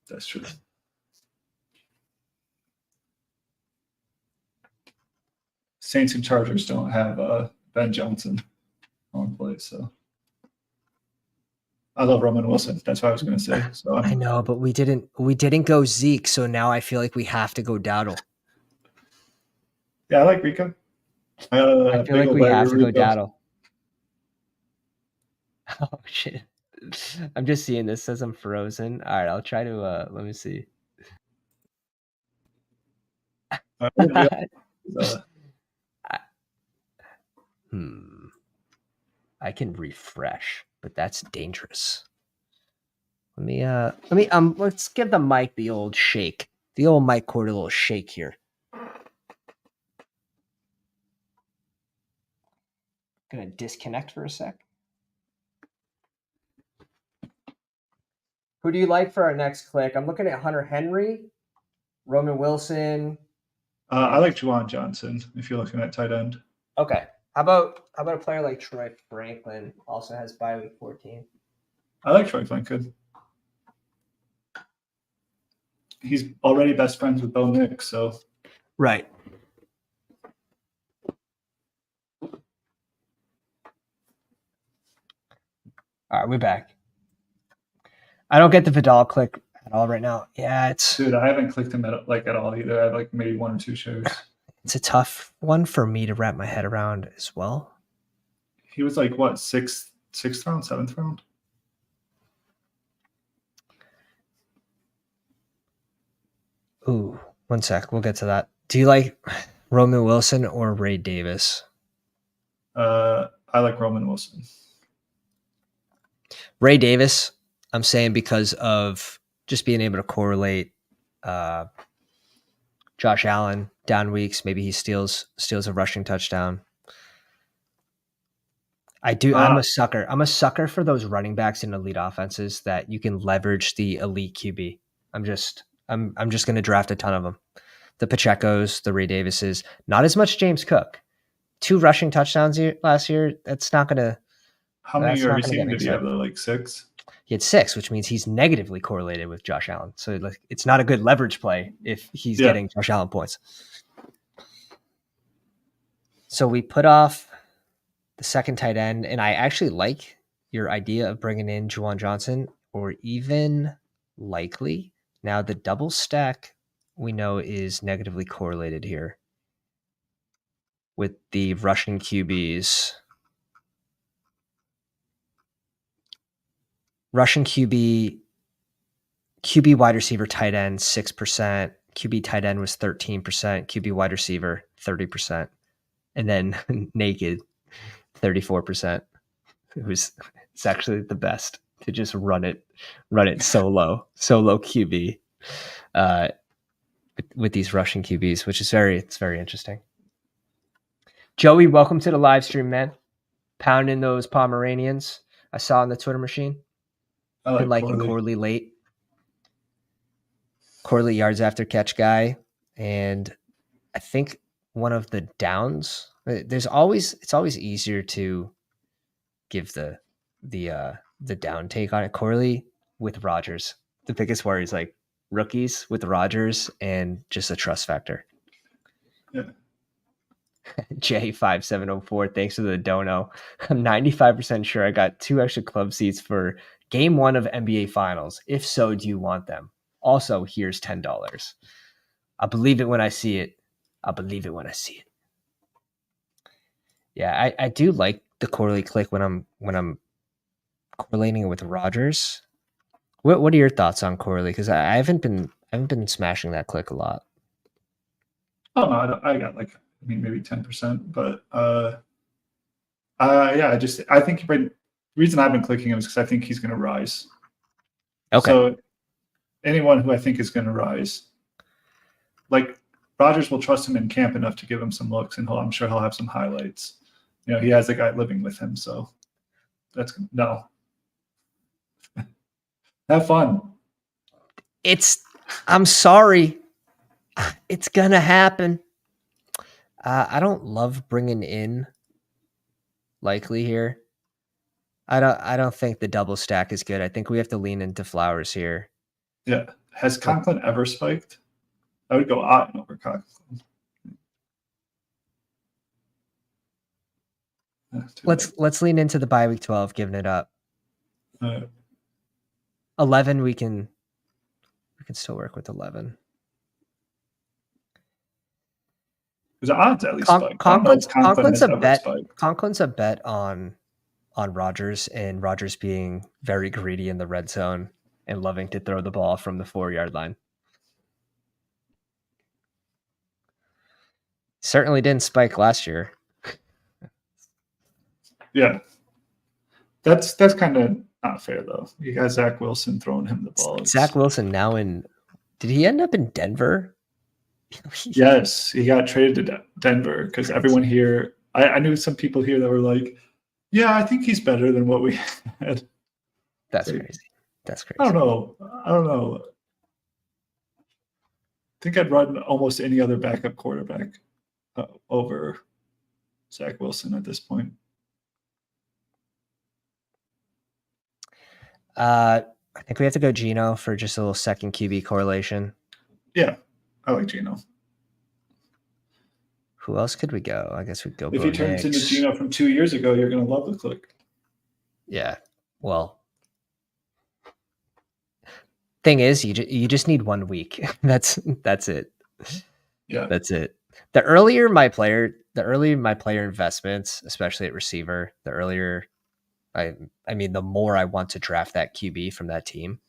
That's true. Saints and Chargers don't have Ben Johnson on play, so I love Roman Wilson. That's what I was going to say. So I know, but we didn't go Zeke, so now I feel like we have to go Dowdle. Yeah, I like Rico. I feel like we have to go Dowdle. Oh shit! I'm just seeing this says I'm frozen. All right, I'll try to. Let me see. I can refresh, but that's dangerous. Let's give the mic the old shake. The old mic cord a little shake here. Gonna disconnect for a sec. Who do you like for our next click? I'm looking at Hunter Henry, Roman Wilson. I like Juwan Johnson if you're looking at tight end. Okay. How about a player like Troy Franklin? Also has bye week 14. I like Troy Franklin. He's already best friends with Bo Nix, so right. All right, we're back. I don't get the Vidal click at all right now. Yeah, dude, I haven't clicked him at all either. I have like maybe 1 or 2 shares. It's a tough one for me to wrap my head around as well. He was like what, sixth round, 7th round? Ooh, 1 sec. We'll get to that. Do you like Roman Wilson or Ray Davis? I I like Roman Wilson. Ray Davis, I'm saying because of just being able to correlate Josh Allen down weeks. Maybe he steals a rushing touchdown. I'm a sucker. I'm a sucker for those running backs in elite offenses that you can leverage the elite QB. I'm just going to draft a ton of them. The Pacheco's, the Ray Davises, not as much James Cook. 2 rushing touchdowns last year. That's not going to. How many receiving did he have? Like 6? He had 6, which means he's negatively correlated with Josh Allen. So like, it's not a good leverage play if he's getting Josh Allen points. So we put off the second tight end, and I actually like your idea of bringing in Juwan Johnson, or even likely. Now the double stack we know is negatively correlated here with the rushing QBs. Rushing QB wide receiver tight end 6%, QB tight end was 13%, QB wide receiver 30%, and then naked 34%. It's actually the best to just run it solo QB with these rushing QBs, which is very interesting. Joey, welcome to the live stream, man. Pounding those Pomeranians I saw on the Twitter machine. I like Corley late. Corley yards after catch guy, and I think one of the downs. It's always easier to give the down take on it. Corley with Rodgers. The biggest worry is like rookies with Rodgers and just a trust factor. Yeah. J5704, thanks for the dono. I'm 95% sure I got 2 extra club seats for game 1 of NBA Finals. If so, do you want them? Also, here's $10. I'll believe it when I see it. Yeah, I do like the Corley click when I'm correlating it with Rodgers. What are your thoughts on Corley? Because I haven't been smashing that click a lot. Oh no, I got like maybe 10%, but I think the reason I've been clicking him is because I think he's going to rise. Okay. So anyone who I think is going to rise, like Rodgers will trust him in camp enough to give him some looks, and I'm sure he'll have some highlights. You know, he has a guy living with him, so that's no. Have fun. I'm sorry. It's gonna happen. I don't love bringing in Likely here. I don't think the double stack is good. I think we have to lean into Flowers here. Yeah. Has Conklin ever spiked? I would go Otten over Conklin. Let's lean into the bye week 12, giving it up. 11 we can still work with 11. Because Otten's at least spiked. Conklin's a bet on Rodgers, and Rodgers being very greedy in the red zone and loving to throw the ball from the 4-yard line. Certainly didn't spike last year. Yeah. That's kind of not fair, though. You got Zach Wilson throwing him the ball. Zach Wilson now did he end up in Denver? Yes, he got traded to Denver because everyone here, I knew some people here that were like, yeah, I think he's better than what we had. That's crazy. That's crazy. I don't know. I think I'd run almost any other backup quarterback over Zach Wilson at this point. I think we have to go Geno for just a little second QB correlation. Yeah, I like Geno. Who else could we go? I guess we'd go. If he turns into Geno from 2 years ago, you're going to love the click. Yeah. Well, thing is, you just need 1 week. That's it. Yeah, that's it. The earlier my player investments, especially at receiver, the earlier, I mean, the more I want to draft that QB from that team,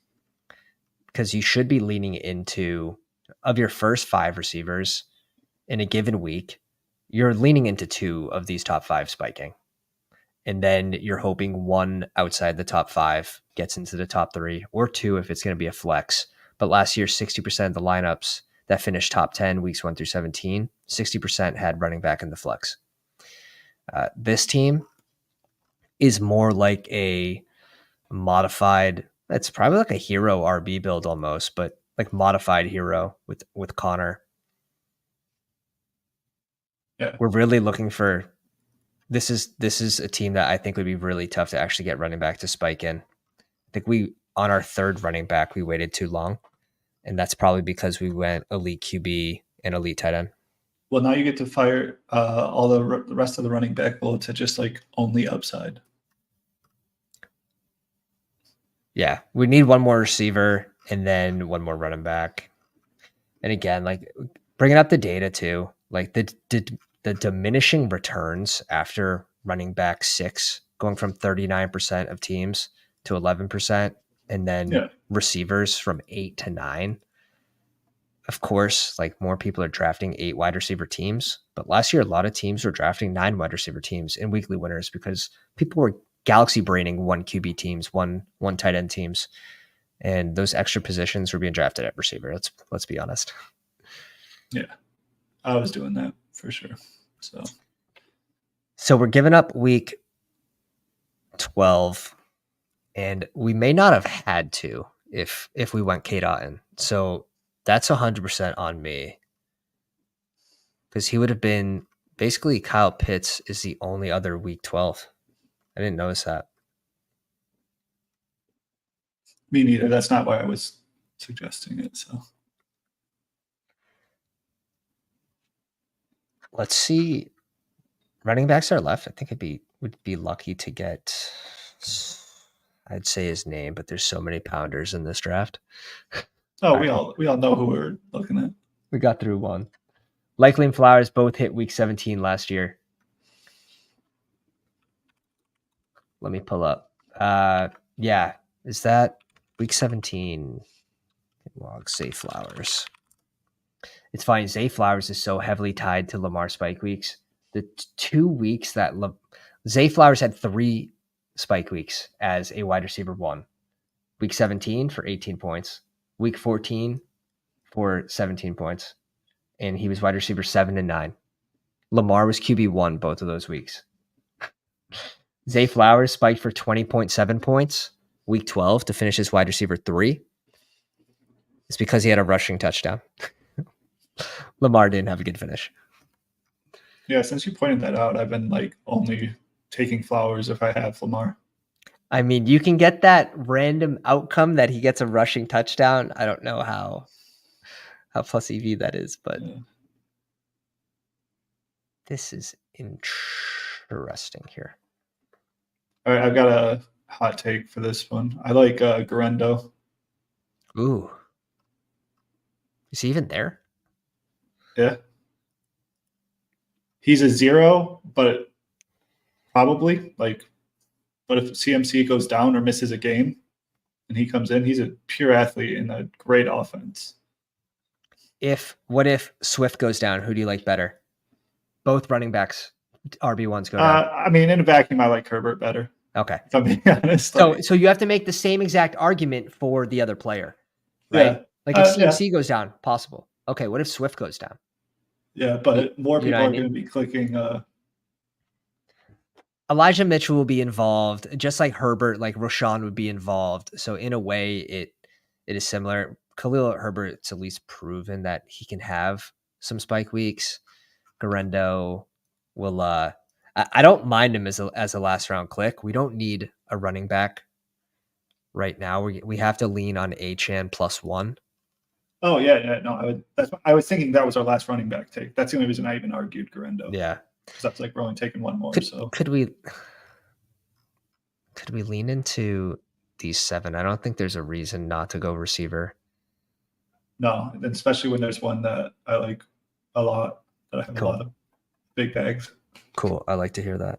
because you should be leaning into, of your first 5 receivers in a given week, you're leaning into 2 of these top 5 spiking. and then you're hoping one outside the top 5 gets into the top 3, or 2 if it's going to be a flex. But last year, 60% of the lineups that finished top 10 weeks 1 through 17, 60% had running back in the flex. This team is more like a modified, it's probably like a hero RB build almost, but like modified hero with Connor. Yeah. We're really looking for, this is a team that I think would be really tough to actually get running back to spike in. I think on our third running back, we waited too long. And that's probably because we went elite QB and elite tight end. Well, now you get to fire all the rest of the running back bullets to just like only upside. Yeah, we need one more receiver and then one more running back. And again, like bringing up the data too, like the diminishing returns after running back 6, going from 39% of teams to 11%, and then receivers from 8 to 9. Of course, like more people are drafting 8 wide receiver teams, but last year a lot of teams were drafting 9 wide receiver teams in weekly winners because people were galaxy braining 1 QB teams, one tight end teams, and those extra positions were being drafted at receiver. Let's be honest. Yeah, I was doing that for sure. So we're giving up week 12, and we may not have had to if we went Kate Otten. So that's 100% on me, because he would have been basically Kyle Pitts is the only other week 12. I didn't notice that. Me neither. That's not why I was suggesting it. So let's see. Running backs are left. I think would be lucky to get, I'd say his name, but there's so many pounders in this draft. Oh, we all know who we're looking at. We got through one. Likely and Flowers both hit week 17 last year. Let me pull up. Yeah, is that week 17? Log Zay Flowers. It's fine. Zay Flowers is so heavily tied to Lamar spike weeks. The 2 weeks that Zay Flowers had 3 spike weeks as a wide receiver 1. Week 17 for 18 points. Week 14 for 17 points. And he was wide receiver 7 and 9. Lamar was QB1 both of those weeks. Zay Flowers spiked for 20.7 points week 12 to finish as wide receiver 3. It's because he had a rushing touchdown. Lamar didn't have a good finish. Yeah, since you pointed that out, I've been like only taking Flowers if I have Lamar. I mean, you can get that random outcome that he gets a rushing touchdown. I don't know how plus EV that is, but this is interesting here. All right, I've got a hot take for this one. I like Garendo. Ooh. Is he even there? Yeah. He's a 0, but probably but if CMC goes down or misses a game and he comes in, he's a pure athlete in a great offense. What if Swift goes down? Who do you like better? Both running backs, RB1s go down. I mean, in a vacuum, I like Herbert better. Okay. If I'm being honest. So you have to make the same exact argument for the other player, right? Yeah. Like if CMC goes down, possible. Okay, what if Swift goes down? Yeah, but more people are going to be clicking. Elijah Mitchell will be involved, just like Herbert, like Rashawn would be involved. So in a way, it is similar. Khalil Herbert's at least proven that he can have some spike weeks. Garendo will. I don't mind him as a last round click. We don't need a running back right now. We have to lean on Achane +1. Oh yeah. No, I was thinking that was our last running back take. That's the only reason I even argued Garendo. Yeah, because that's like we're only taking one more. Could we lean into these 7? I don't think there's a reason not to go receiver. No, especially when there's one that I like a lot, that I have a lot of big bags. Cool. I like to hear that.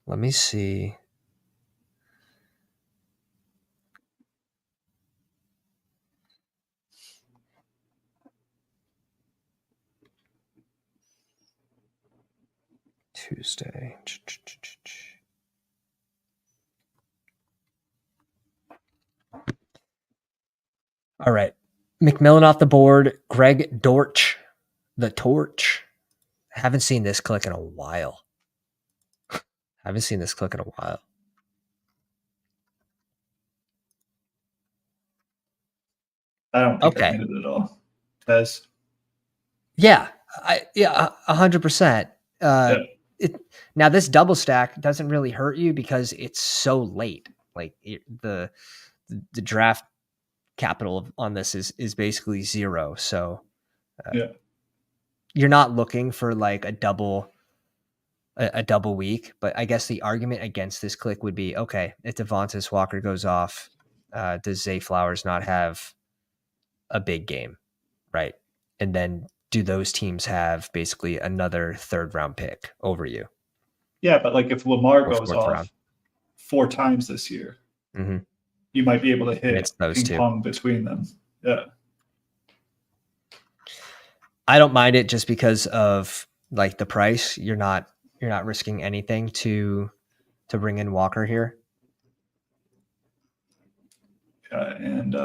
Let me see. Tuesday. All right. McMillan off the board. Greg Dortch, the torch. Haven't seen this click in a while. I don't think I made it at all. Tez. Yeah, 100%. Now this double stack doesn't really hurt you because it's so late. Like the draft capital on this is basically zero. So you're not looking for like a double week. But I guess the argument against this click would be, okay, if Devontae Walker goes off, does Zay Flowers not have a big game, right? And then do those teams have basically another third round pick over you? Yeah, but like if Lamar goes off 4 times this year, you might be able to hit ping pong between them. Yeah. I don't mind it just because of like the price. You're not risking anything to bring in Walker here. Yeah, and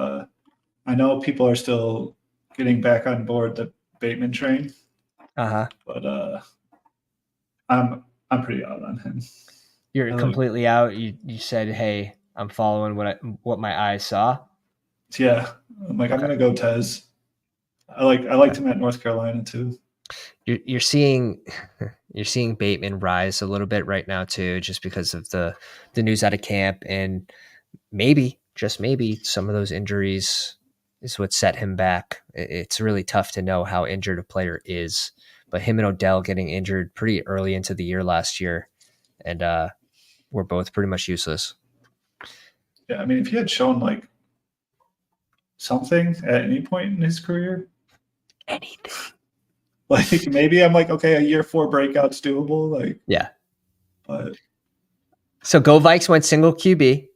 I know people are still getting back on board the Bateman train. But I'm pretty out on him. You're completely out. You said, "Hey, I'm following what my eyes saw." Yeah, I'm like, I'm gonna go Tez. I liked him at North Carolina too. You're seeing Bateman rise a little bit right now too, just because of the news out of camp, and maybe, just maybe, some of those injuries is what set him back. It's really tough to know how injured a player is, but him and Odell getting injured pretty early into the year last year, and were both pretty much useless. Yeah, I mean, if he had shown like something at any point in his career, anything, like maybe I'm like, okay, a year 4 breakout's doable. Like, yeah. But so Go Vikes went single QB.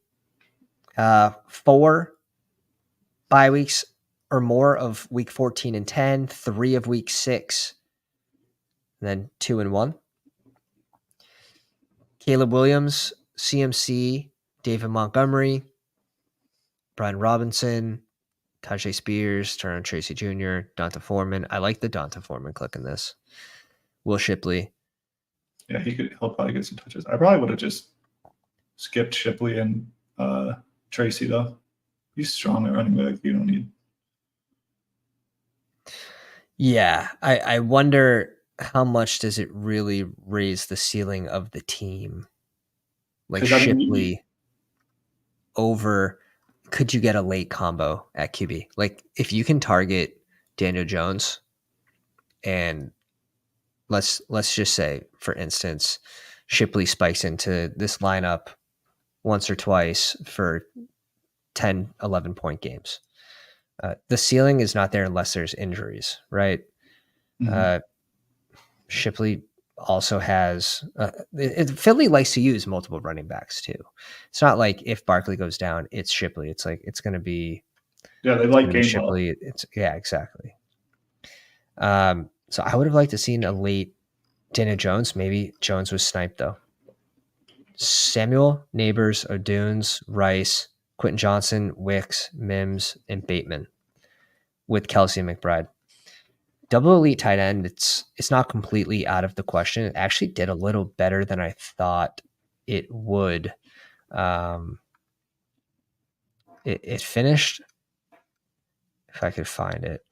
4 bye weeks or more of week 14 and 10, 3 of week 6, and then 2 and 1. Caleb Williams, CMC, David Montgomery, Brian Robinson, Tajay Spears, Turner Tracy Jr., Donta Foreman. I like the Donta Foreman click in this. Will Shipley. Yeah, he'll probably get some touches. I probably would have just skipped Shipley and Tracy though. He's strong at running back. You don't need. Yeah, I wonder how much does it really raise the ceiling of the team? Like Shipley over, could you get a late combo at QB? Like if you can target Daniel Jones, and let's just say, for instance, Shipley spikes into this lineup once or twice for 10, 11-point games. The ceiling is not there unless there's injuries, right? Shipley also has Philly likes to use multiple running backs too. It's not like if Barkley goes down, it's Shipley. It's like it's going to be they like game Shipley. Ball. It's exactly. So I would have liked to seen a late Daniel Jones. Maybe Jones was sniped though. Samuel, Neighbors, O'Dunes, Rice, Quentin Johnson, Wicks, Mims, and Bateman with Kelsey and McBride. Double elite tight end, it's not completely out of the question. It actually did a little better than I thought it would. It finished, if I could find it,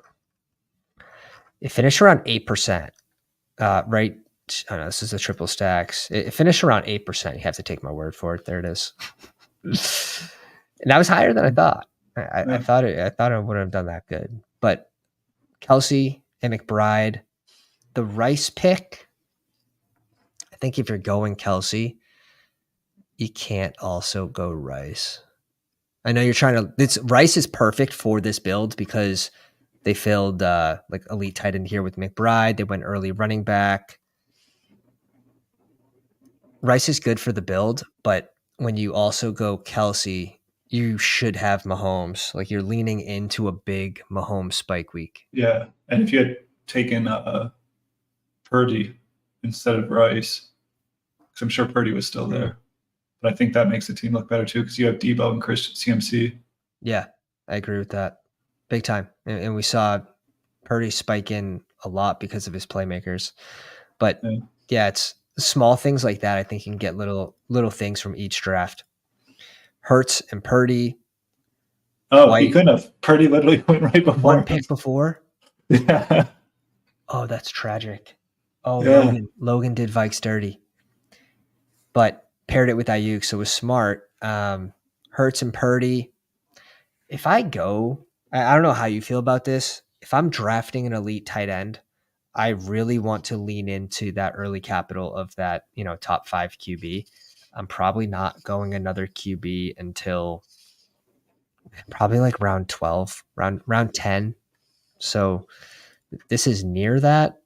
it finished around 8%. Right? I know this is the triple stacks. It finished around 8%. You have to take my word for it. There it is. And that was higher than I thought. I thought it wouldn't have done that good. But Kelsey and McBride, the Rice pick, I think if you're going Kelsey, you can't also go Rice. I know you're trying to. Rice is perfect for this build because they filled like elite tight end here with McBride. They went early running back. Rice is good for the build, but when you also go Kelsey, you should have Mahomes. Like you're leaning into a big Mahomes spike week. Yeah, and if you had taken Purdy instead of Rice, because I'm sure Purdy was still there. But I think that makes the team look better too, because you have Debo and Christian CMC. Yeah, I agree with that. Big time. And we saw Purdy spike in a lot because of his playmakers. But yeah, it's small things like that. I think you can get little things from each draft. Hurts and Purdy. Oh, White, he couldn't have. Purdy literally went right before. One pick before? Yeah. Oh, that's tragic. Oh, yeah. Logan did Vikes dirty. But paired it with Ayuk, so it was smart. Hurts and Purdy. If I go, I don't know how you feel about this. If I'm drafting an elite tight end, I really want to lean into that early capital of that, top 5 QB. I'm probably not going another QB until probably like round 12, round 10. So this is near that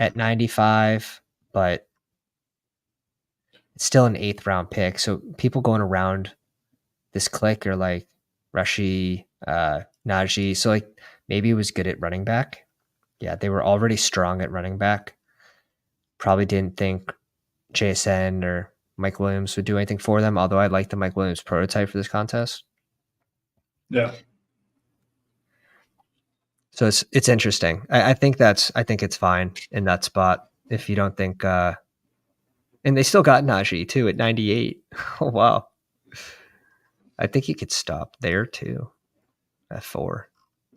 at 95, but it's still an 8th round pick. So people going around this click are like Rashi, Najee. So like maybe it was good at running back. Yeah, they were already strong at running back. Probably didn't think JSN or Mike Williams would do anything for them, although I like the Mike Williams prototype for this contest. Yeah. So it's interesting. I think it's fine in that spot if you don't think and they still got Najee too at 98. Oh wow. I think you could stop there too at 4.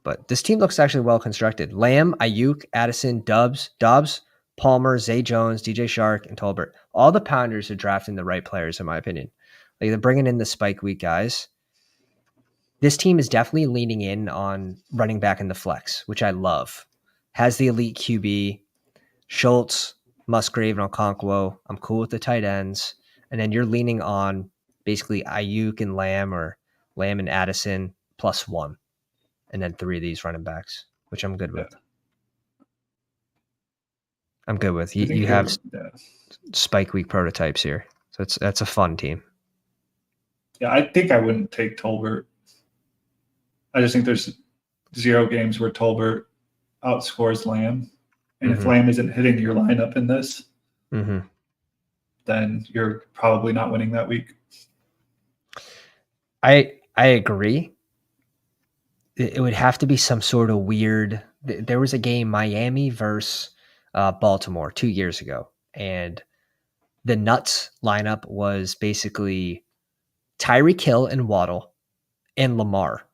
But this team looks actually well constructed. Lamb, Ayuk, Addison, Dobbs, Palmer, Zay Jones, DJ Shark, and Tolbert. All the Pounders are drafting the right players, in my opinion. Like they're bringing in the spike week guys. This team is definitely leaning in on running back in the flex, which I love. Has the elite QB, Schultz, Musgrave, and Okonkwo. I'm cool with the tight ends. And then you're leaning on basically Ayuk and Lamb or Lamb and Addison +1. And then 3 of these running backs, which I'm good with. I'm good with. You have spike week prototypes here. So that's a fun team. Yeah, I think I wouldn't take Tolbert. I just think there's 0 games where Tolbert outscores Lamb. And if Lamb isn't hitting your lineup in this, then you're probably not winning that week. I agree. It would have to be some sort of weird. There was a game, Miami versus Baltimore 2 years ago, and the nuts lineup was basically Tyreek Hill and Waddle and Lamar.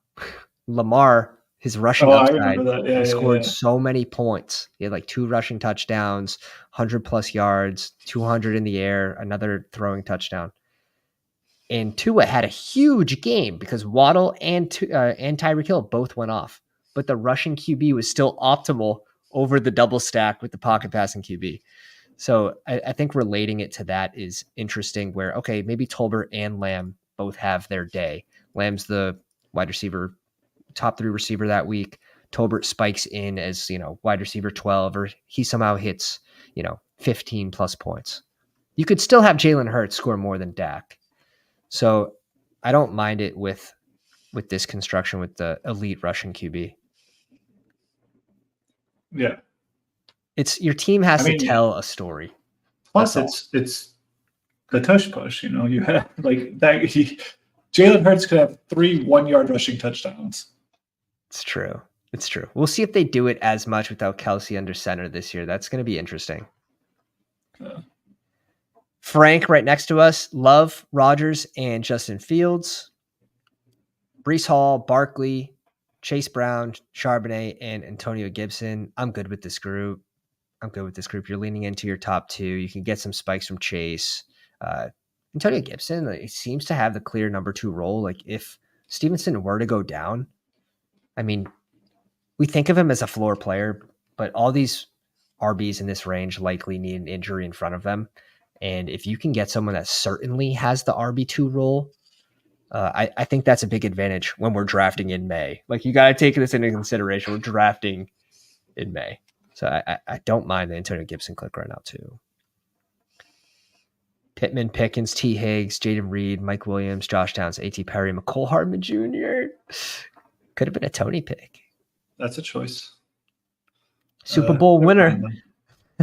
Lamar, his rushing upside, scored so many points. He had like 2 rushing touchdowns, 100+ yards, 200 in the air, another throwing touchdown. And Tua had a huge game because Waddle and Tyreek Hill both went off. But the rushing QB was still optimal over the double stack with the pocket passing QB. So I think relating it to that is interesting where, okay, maybe Tolbert and Lamb both have their day. Lamb's the wide receiver, top 3 receiver that week. Tolbert spikes in as, wide receiver 12, or he somehow hits, 15+ points. You could still have Jalen Hurts score more than Dak. So I don't mind it with this construction with the elite Russian QB. Yeah. It's your team has to tell a story. Plus it's the tush push, you have like that. Jalen Hurts could have 3 1-yard rushing touchdowns. It's true. We'll see if they do it as much without Kelsey under center this year. That's going to be interesting. Frank right next to us. Love, Rodgers, and Justin Fields. Breece Hall, Barkley, Chase Brown, Charbonnet, and Antonio Gibson. I'm good with this group. You're leaning into your top 2. You can get some spikes from Chase. Antonio Gibson, he seems to have the clear number 2 role. Like if Stevenson were to go down, I mean, we think of him as a floor player, but all these RBs in this range likely need an injury in front of them. And if you can get someone that certainly has the RB2 role, I think that's a big advantage when we're drafting in May. Like you got to take this into consideration. We're drafting in May. So I don't mind the Antonio Gibson click right now too. Pittman, Pickens, T. Higgs, Jaden Reed, Mike Williams, Josh Downs, A.T. Perry, McCole Hardman Jr. Could have been a Tony pick. That's a choice. Super Bowl winner.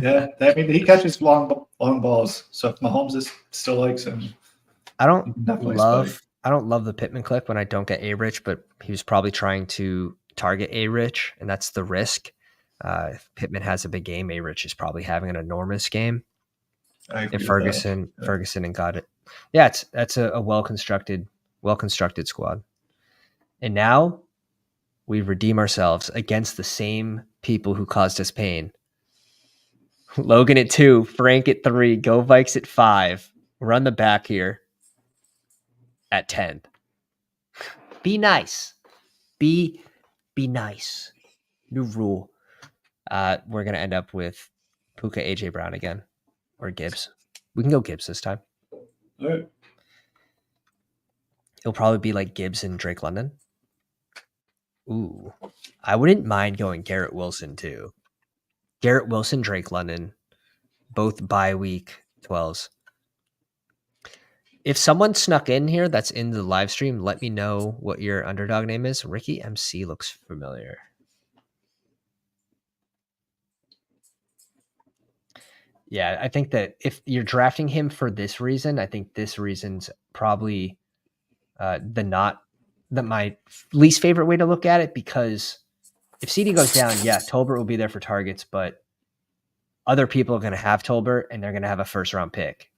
Yeah, I mean, he catches long balls. So if Mahomes still likes him, I don't definitely love the Pittman clip when I don't get A-Rich, but he was probably trying to target A-Rich, and that's the risk. If Pittman has a big game, A-Rich is probably having an enormous game. I agree And with that. Yeah. Ferguson and got it. Yeah, that's a well constructed squad. And now we redeem ourselves against the same people who caused us pain. Logan at 2, Frank at 3, Go Vikes at 5. Run the back here at 10. Be nice. Be nice. New rule. We're gonna end up with Puka AJ Brown again. Or Gibbs. We can go Gibbs this time. All right. It'll probably be like Gibbs and Drake London. Ooh. I wouldn't mind going Garrett Wilson too. Garrett Wilson, Drake London, both bye week 12s. If someone snuck in here that's in the live stream, let me know what your underdog name is. Ricky MC looks familiar. Yeah, I think that if you're drafting him for this reason, I think this reason's probably my least favorite way to look at it, because if CD goes down, yeah, Tolbert will be there for targets, but other people are going to have Tolbert and they're going to have a first round pick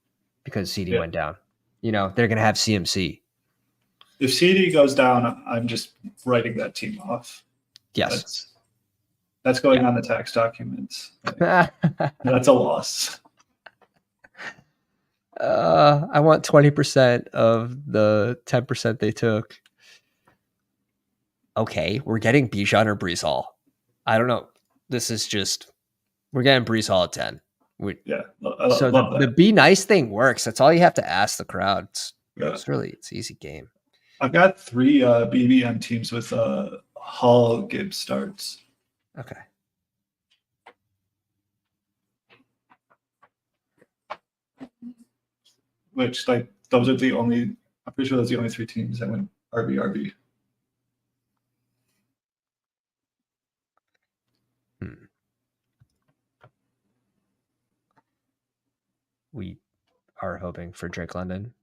because CD went down. You know, they're going to have CMC. If CD goes down, I'm just writing that team off. Yes. That's going on the tax documents. That's a loss. I want 20% of the 10% they took. Okay, we're getting Bijan or Brees Hall. I don't know. This is just, we're getting Brees Hall at 10. So the be nice thing works. That's all you have to ask the crowd. It's an easy game. I've got 3 BBM teams with Hall Gibbs starts. Okay. Which, like, those are the only, I'm pretty sure those are the only 3 teams that went RB. We are hoping for Drake London.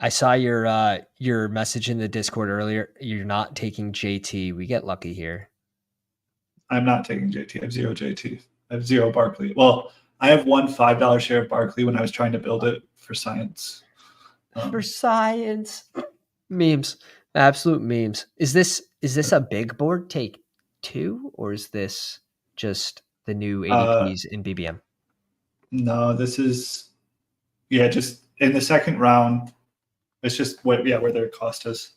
I saw your message in the Discord earlier. You're not taking JT. We get lucky here. I'm not taking JT. I have 0 JT. I have 0 Barkley. Well, I have one $5 share of Barkley when I was trying to build it for science. For science. Memes. Absolute memes. Is this a big board take 2, or is this just the new ADPs in BBM? No, this is just in the second round. It's just where their cost is.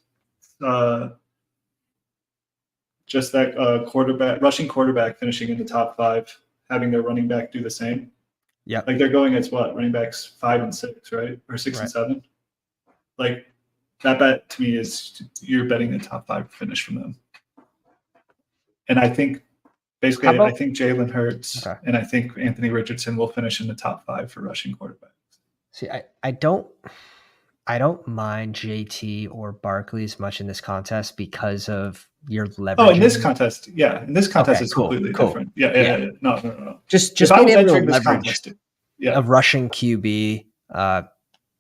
Just that rushing quarterback finishing in the top 5, having their running back do the same. Yeah, like they're going as what, running backs 5 and 6, right, or 6 and 7. Like, that bet to me is you're betting a top 5 finish from them. And I think basically, I think Jalen Hurts and I think Anthony Richardson will finish in the top 5 for rushing quarterbacks. See, I don't mind JT or Barkley as much in this contest because of your leverage. Oh, in this contest, it's completely different. Yeah. No. Just being able to leverage a rushing QB.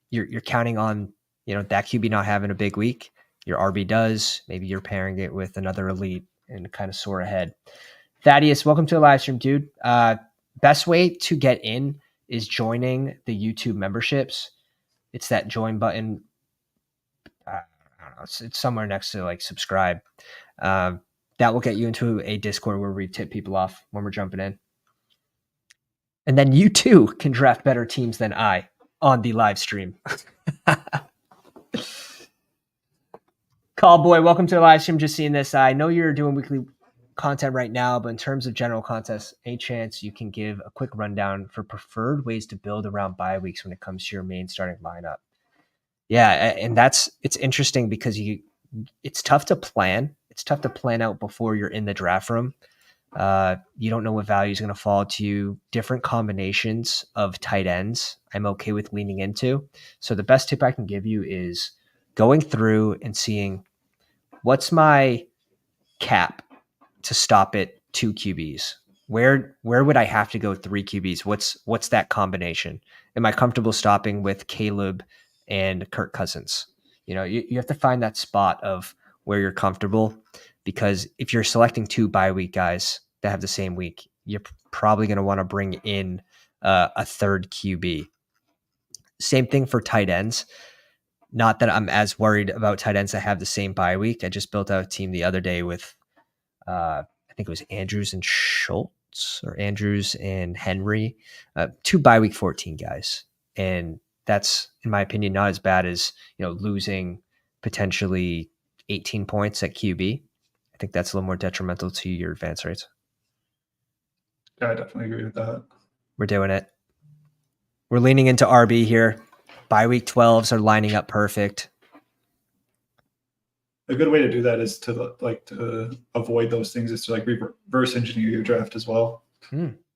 You're counting on, that QB not having a big week. Your RB does. Maybe you're pairing it with another elite and kind of soar ahead. Thaddeus, welcome to the live stream, dude. Best way to get in is joining the YouTube memberships. It's that join button. I don't know. It's somewhere next to like subscribe. That will get you into a Discord where we tip people off when we're jumping in. And then you too can draft better teams than I on the live stream. Callboy, welcome to the live stream. Just seeing this. I know you're doing weekly content right now, but in terms of general contests, any chance you can give a quick rundown for preferred ways to build around bye weeks when it comes to your main starting lineup? Yeah, and it's interesting because it's tough to plan. It's tough to plan out before you're in the draft room. You don't know what value is going to fall to you. Different combinations of tight ends I'm okay with leaning into. So the best tip I can give you is going through and seeing what's my cap to stop it 2 QBs? Where would I have to go 3 QBs? What's that combination? Am I comfortable stopping with Caleb and Kirk Cousins? You know, you have to find that spot of where you're comfortable, because if you're selecting 2 bye week guys that have the same week, you're probably going to want to bring in a third QB. Same thing for tight ends. Not that I'm as worried about tight ends that have the same bye week. I just built out a team the other day with, I think it was Andrews and Schultz, or Andrews and Henry, 2 bye week 14 guys. And that's, in my opinion, not as bad as, you know, losing potentially 18 points at QB. I think that's a little more detrimental to your advance rates. Yeah, I definitely agree with that. We're doing it. We're leaning into RB here. Bye week 12s are lining up perfect. A good way to do that is to avoid those things is to like reverse engineer your draft as well.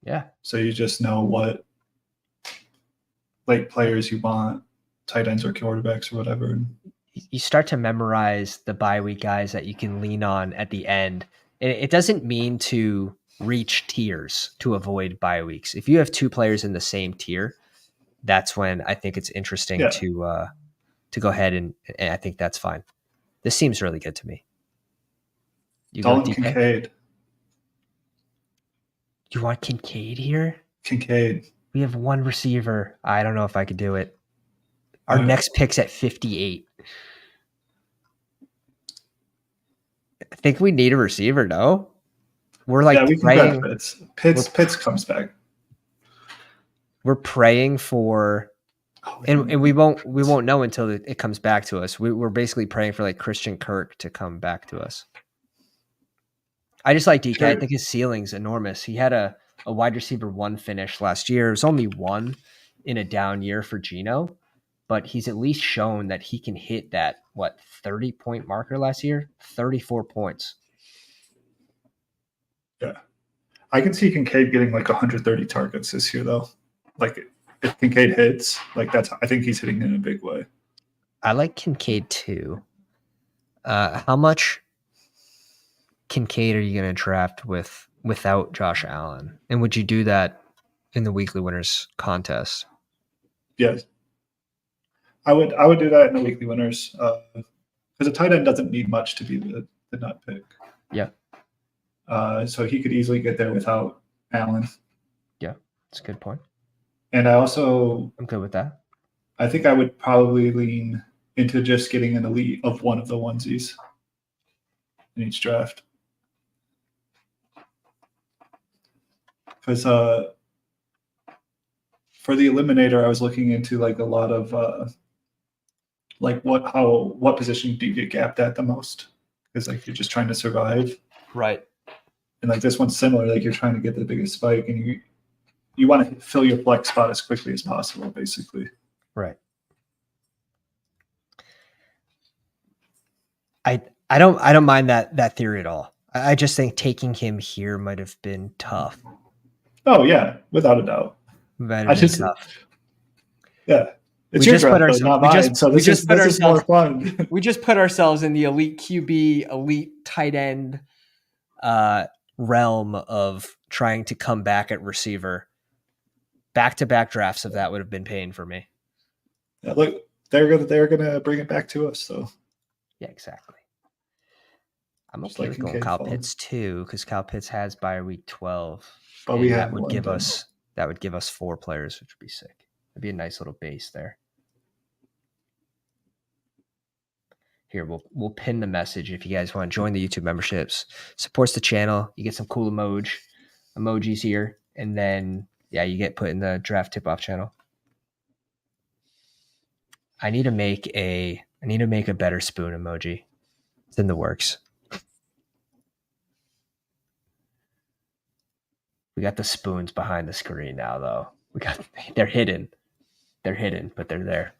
Yeah. So you just know what like players you want, tight ends or quarterbacks or whatever. You start to memorize the bye week guys that you can lean on at the end. And it doesn't mean to reach tiers to avoid bye weeks. If you have 2 players in the same tier, that's when I think it's interesting to go ahead and I think that's fine. This seems really good to me. You Dalton go DK? Kincaid. You want Kincaid here? Kincaid. We have 1 receiver. I don't know if I could do it. Our next pick's at 58. I think we need a receiver, no? We're like we praying. Can Pitts comes back. We're praying for, and we won't know until it comes back to us. We're basically praying for like Christian Kirk to come back to us. I just like DK. Sure. I think his ceiling's enormous. He had a wide receiver 1 finish last year. It was only 1 in a down year for Geno, but he's at least shown that he can hit that 30-point marker last year, 34 points. Yeah. I can see Kincaid getting like 130 targets this year though. Like if Kincaid hits, like I think he's hitting in a big way. I like Kincaid too. How much Kincaid are you going to draft without Josh Allen? And would you do that in the weekly winners contest? Yes. I would do that in the weekly winners because a tight end doesn't need much to be the nut pick. Yeah. So he could easily get there without Allen. Yeah, that's a good point. And I'm good with that. I think I would probably lean into just getting an elite of one of the onesies in each draft. Because for the eliminator, I was looking into like a lot of like what position do you get gapped at the most? Because like you're just trying to survive, right? And like this one's similar. Like you're trying to get the biggest spike, and you want to fill your flex spot as quickly as possible, basically. Right. I don't mind that theory at all. I just think taking him here might have been tough. Oh yeah, without a doubt. Tough. Yeah. It's your draft, not mine. So this is more fun. We just put ourselves in the elite QB, elite tight end realm of trying to come back at receiver. Back-to-back drafts of that would have been pain for me. Yeah, look, they're gonna bring it back to us, so. Yeah, exactly. I'm okay with going Kyle Pitts too, because Kyle Pitts has bye week 12. But that would give us 4 players, which would be sick. It'd be a nice little base there. Here, we'll pin the message if you guys want to join the YouTube memberships. Supports the channel. You get some cool emojis here, and then you get put in the draft tip-off channel. I need to make a better spoon emoji. It's in the works. We got the spoons behind the screen now, though. They're hidden. They're hidden, but they're there.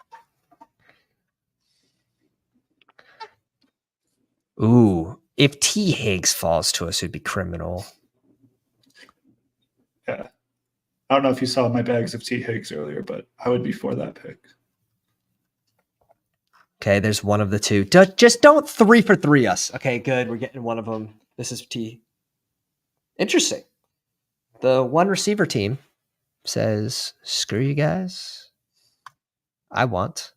Ooh, if T. Higgs falls to us, it'd be criminal. Yeah. I don't know if you saw my bags of T. Higgs earlier, but I would be for that pick. Okay, there's one of the 2. Just don't 3 for 3 us. Okay, good. We're getting one of them. This is T. Interesting. The one receiver team says, screw you guys. I want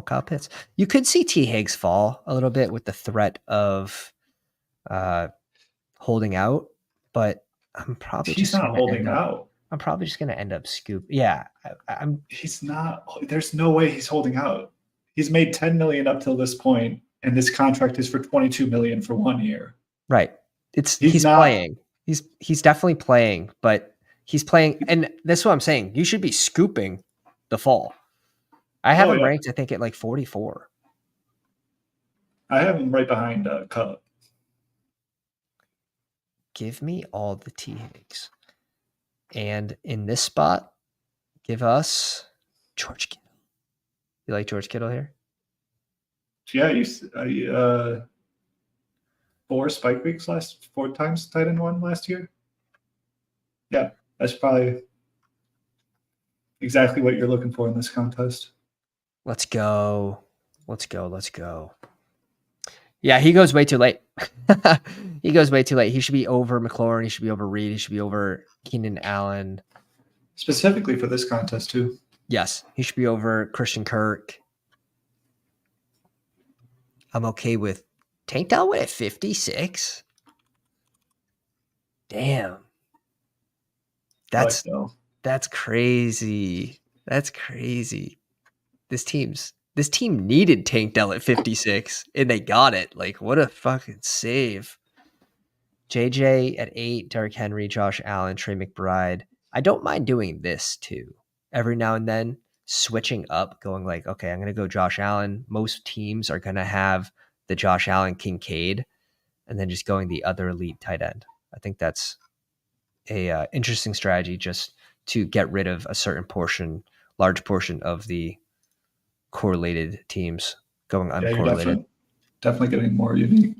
Kyle Pitts. You could see T. Higgs fall a little bit with the threat of holding out, but I'm probably He's just not holding out. I'm probably just going to end up scoop. Yeah, He's not. There's no way he's holding out. He's made 10 million up till this point, and this contract is for 22 million for 1 year. Right. He's not playing. He's definitely playing, but he's playing, and that's what I'm saying. You should be scooping the fall. I have him ranked, I think, at like 44. I have him right behind Cup. Give me all the T. Higgs. And in this spot, give us George Kittle. You like George Kittle here? Yeah, 4 spike weeks 4 times tight end 1 last year. Yeah, that's probably exactly what you're looking for in this contest. Let's go. Yeah, he goes way too late. He goes way too late. He should be over McLaurin. He should be over Reed. He should be over Keenan Allen. Specifically for this contest, too. Yes, he should be over Christian Kirk. I'm okay with Tank Dell at 56. Damn. That's crazy. That's crazy. This team needed Tank Dell at 56, and they got it. Like, what a fucking save. JJ at 8, Derrick Henry, Josh Allen, Trey McBride. I don't mind doing this too. Every now and then, switching up, going like, okay, I'm going to go Josh Allen. Most teams are going to have the Josh Allen Kincaid, and then just going the other elite tight end. I think that's a interesting strategy just to get rid of a certain large portion of the correlated teams going uncorrelated. Yeah, you're definitely getting more unique.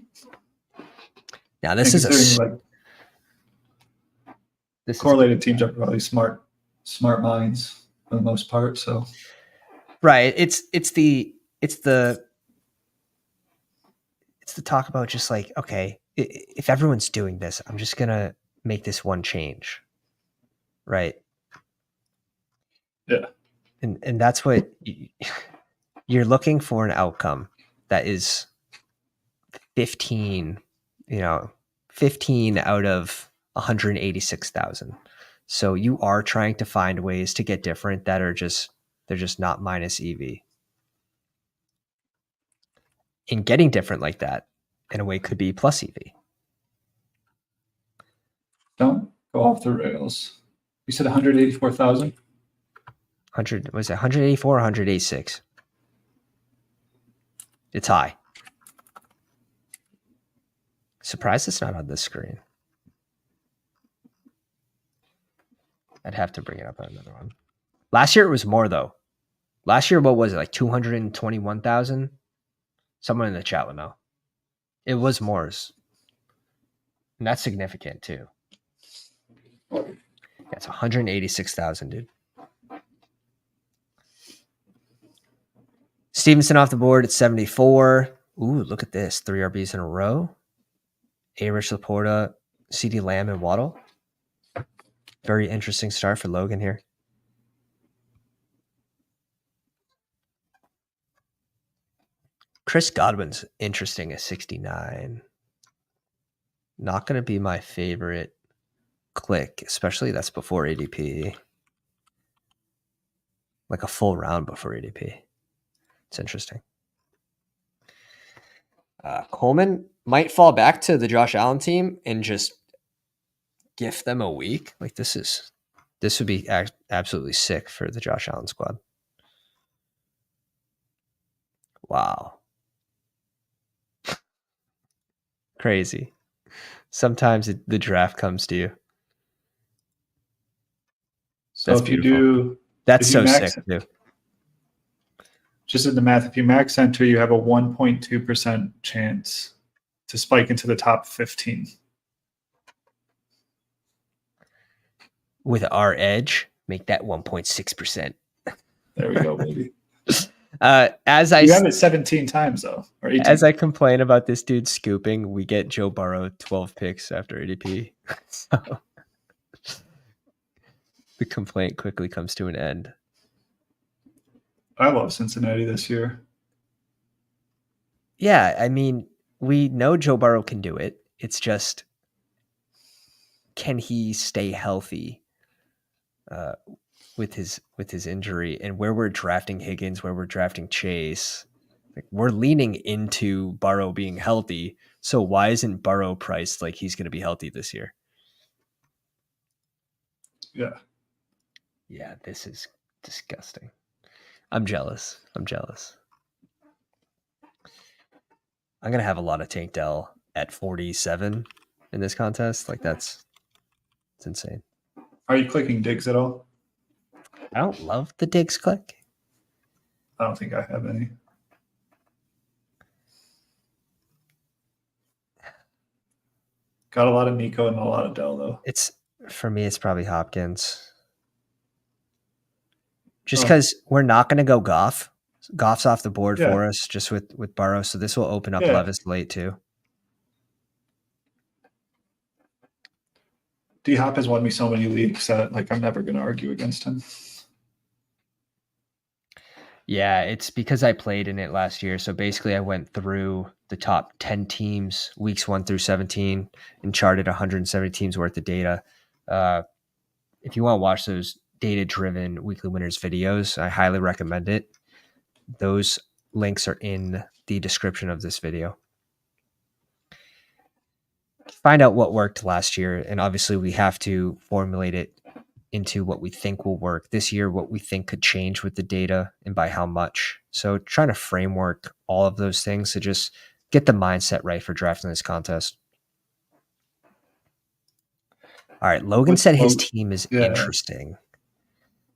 Now this is correlated teams are probably smart minds for the most part. So right, it's the talk about just like, okay, if everyone's doing this, I'm just gonna make this one change, right? Yeah, and that's what you're looking for, an outcome that is 15 out of 186,000. So you are trying to find ways to get different that are they're just not minus EV. And getting different like that, in a way, could be plus EV. Don't go off the rails. You said 184,000? 100, was it 184 or 186? It's high. Surprised it's not on this screen. I'd have to bring it up on another one. Last year it was more though. Last year, what was it, like 221,000? Someone in the chat would know. It was Moore's. And that's significant too. That's 186,000, dude. Stevenson off the board at 74. Ooh, look at this. 3 RBs in a row. A-Rich, Laporta, CeeDee Lamb, and Waddle. Very interesting start for Logan here. Chris Godwin's interesting at 69. Not going to be my favorite click, especially that's before ADP. Like a full round before ADP. It's interesting. Coleman might fall back to the Josh Allen team and just gift them a week. Like this would be absolutely sick for the Josh Allen squad. Wow. Crazy. Sometimes the draft comes to you. So that's beautiful. That's so sick too. Just in the math, if you max enter, you have a 1.2% chance to spike into the top 15. With our edge, make that 1.6%. There we go, baby. As I You have it 17 times though, or 18. As I complain about this dude scooping, we get Joe Burrow 12 picks after ADP. So the complaint quickly comes to an end. I love Cincinnati this year. Yeah, I mean, we know Joe Burrow can do it. It's just, can he stay healthy with his injury? And where we're drafting Higgins, where we're drafting Chase, like, we're leaning into Burrow being healthy. So why isn't Burrow priced like he's going to be healthy this year? Yeah. Yeah, this is disgusting. I'm jealous. I'm going to have a lot of Tank Dell at 47 in this contest. Like, it's insane. Are you clicking Diggs at all? I don't love the Diggs click. I don't think I have any. Got a lot of Nico and a lot of Dell though. For me, it's probably Hopkins. Just because we're not going to go Goff. Goff's off the board for us just with Burrow. So this will open up Levis late too. D-Hop has won me so many leagues that like I'm never going to argue against him. Yeah, it's because I played in it last year. So basically I went through the top 10 teams, weeks 1 through 17, and charted 170 teams worth of data. If you want to watch those data-driven weekly winners videos, I highly recommend it. Those links are in the description of this video. Find out what worked last year, and obviously we have to formulate it into what we think will work this year, what we think could change with the data, and by how much. So trying to framework all of those things to just get the mindset right for drafting this contest. All right, Logan said his team is interesting.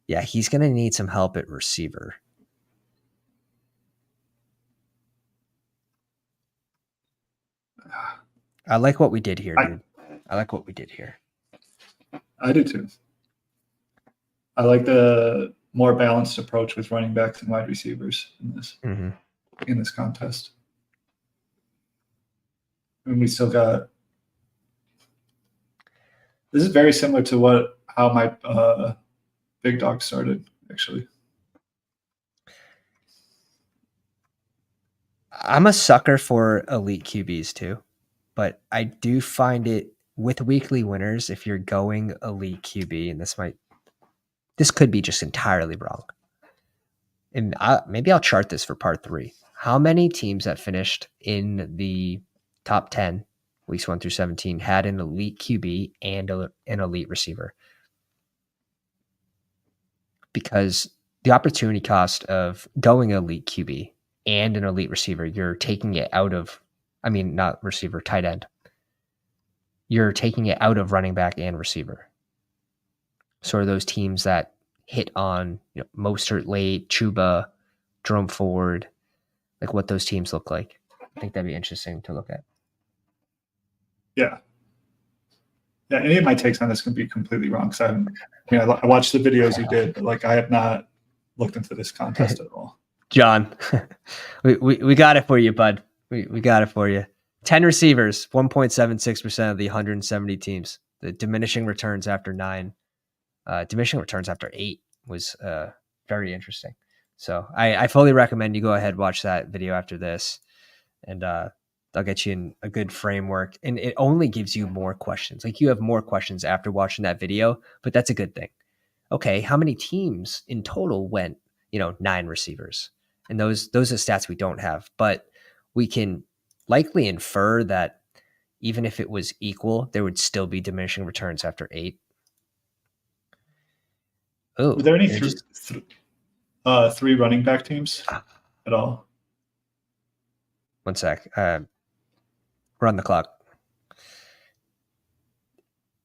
Yeah, he's going to need some help at receiver. I like what we did here, dude. I like what we did here. I do too. I like the more balanced approach with running backs and wide receivers in this contest. And we still got. This is very similar to how my big dog started, actually. I'm a sucker for elite QBs too, but I do find it with weekly winners, if you're going elite QB, and this could be just entirely wrong. And maybe I'll chart this for part 3. How many teams that finished in the top 10, weeks 1 through 17, had an elite QB and an elite receiver? Because the opportunity cost of going elite QB and an elite receiver, you're taking it out of, not receiver, tight end. You're taking it out of running back and receiver. So are those teams that hit on Mostert late, Chuba, Jerome Ford, like what those teams look like. I think that'd be interesting to look at. Yeah. Yeah, any of my takes on this can be completely wrong because I watched the videos you did, but like I have not looked into this contest at all. John, we got it for you, bud. We got it for you. 10 receivers, 1.76% of the 170 teams. The diminishing returns after 9, diminishing returns after 8 was very interesting. So I fully recommend you go ahead, watch that video after this, and I'll get you in a good framework. And it only gives you more questions. Like, you have more questions after watching that video, but that's a good thing. Okay, how many teams in total went, 9 receivers? And those are stats we don't have, but we can likely infer that even if it was equal, there would still be diminishing returns after 8. Oh, were there any three running back teams at all? One sec. Run the clock.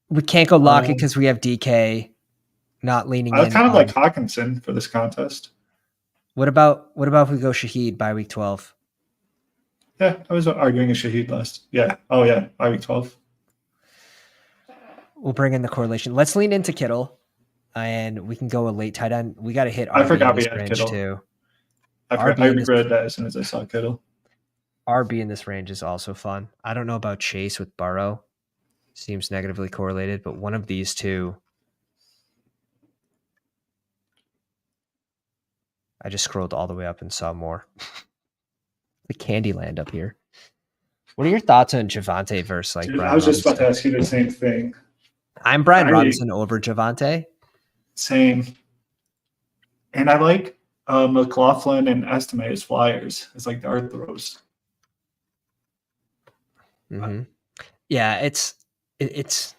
We can't go Lockett because we have DK not leaning in. I kind of like Hawkinson for this contest. What about if we go Shaheed by week 12? Yeah, I was arguing a Shaheed last. Yeah. Oh yeah, by week 12. We'll bring in the correlation. Let's lean into Kittle, and we can go a late tight end. We got to hit. I forgot we had Kittle too. I regretted that as soon as I saw Kittle. RB in this range is also fun. I don't know about Chase with Burrow. Seems negatively correlated, but one of these two. I just scrolled all the way up and saw more. The Candyland up here. What are your thoughts on Javonte versus like Brian I was just Robinson? about to ask you the same thing. I'm Brian Robinson over Javonte. Same. And I like McLaughlin and Estime as flyers. It's like dart throws. Mm-hmm. Yeah, it's this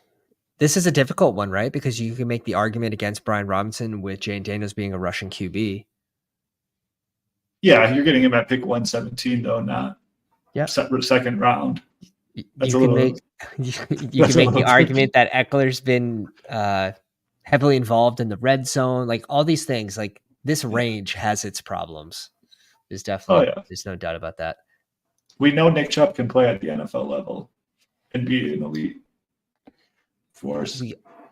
is a difficult one, right? Because you can make the argument against Brian Robinson with Jane Daniels being a Russian QB. Yeah, you're getting him at pick 117 though, not second round. You can make the argument that Eckler's been heavily involved in the red zone, like all these things. Like this range has its problems. There's definitely there's no doubt about that. We know Nick Chubb can play at the NFL level and be an elite force.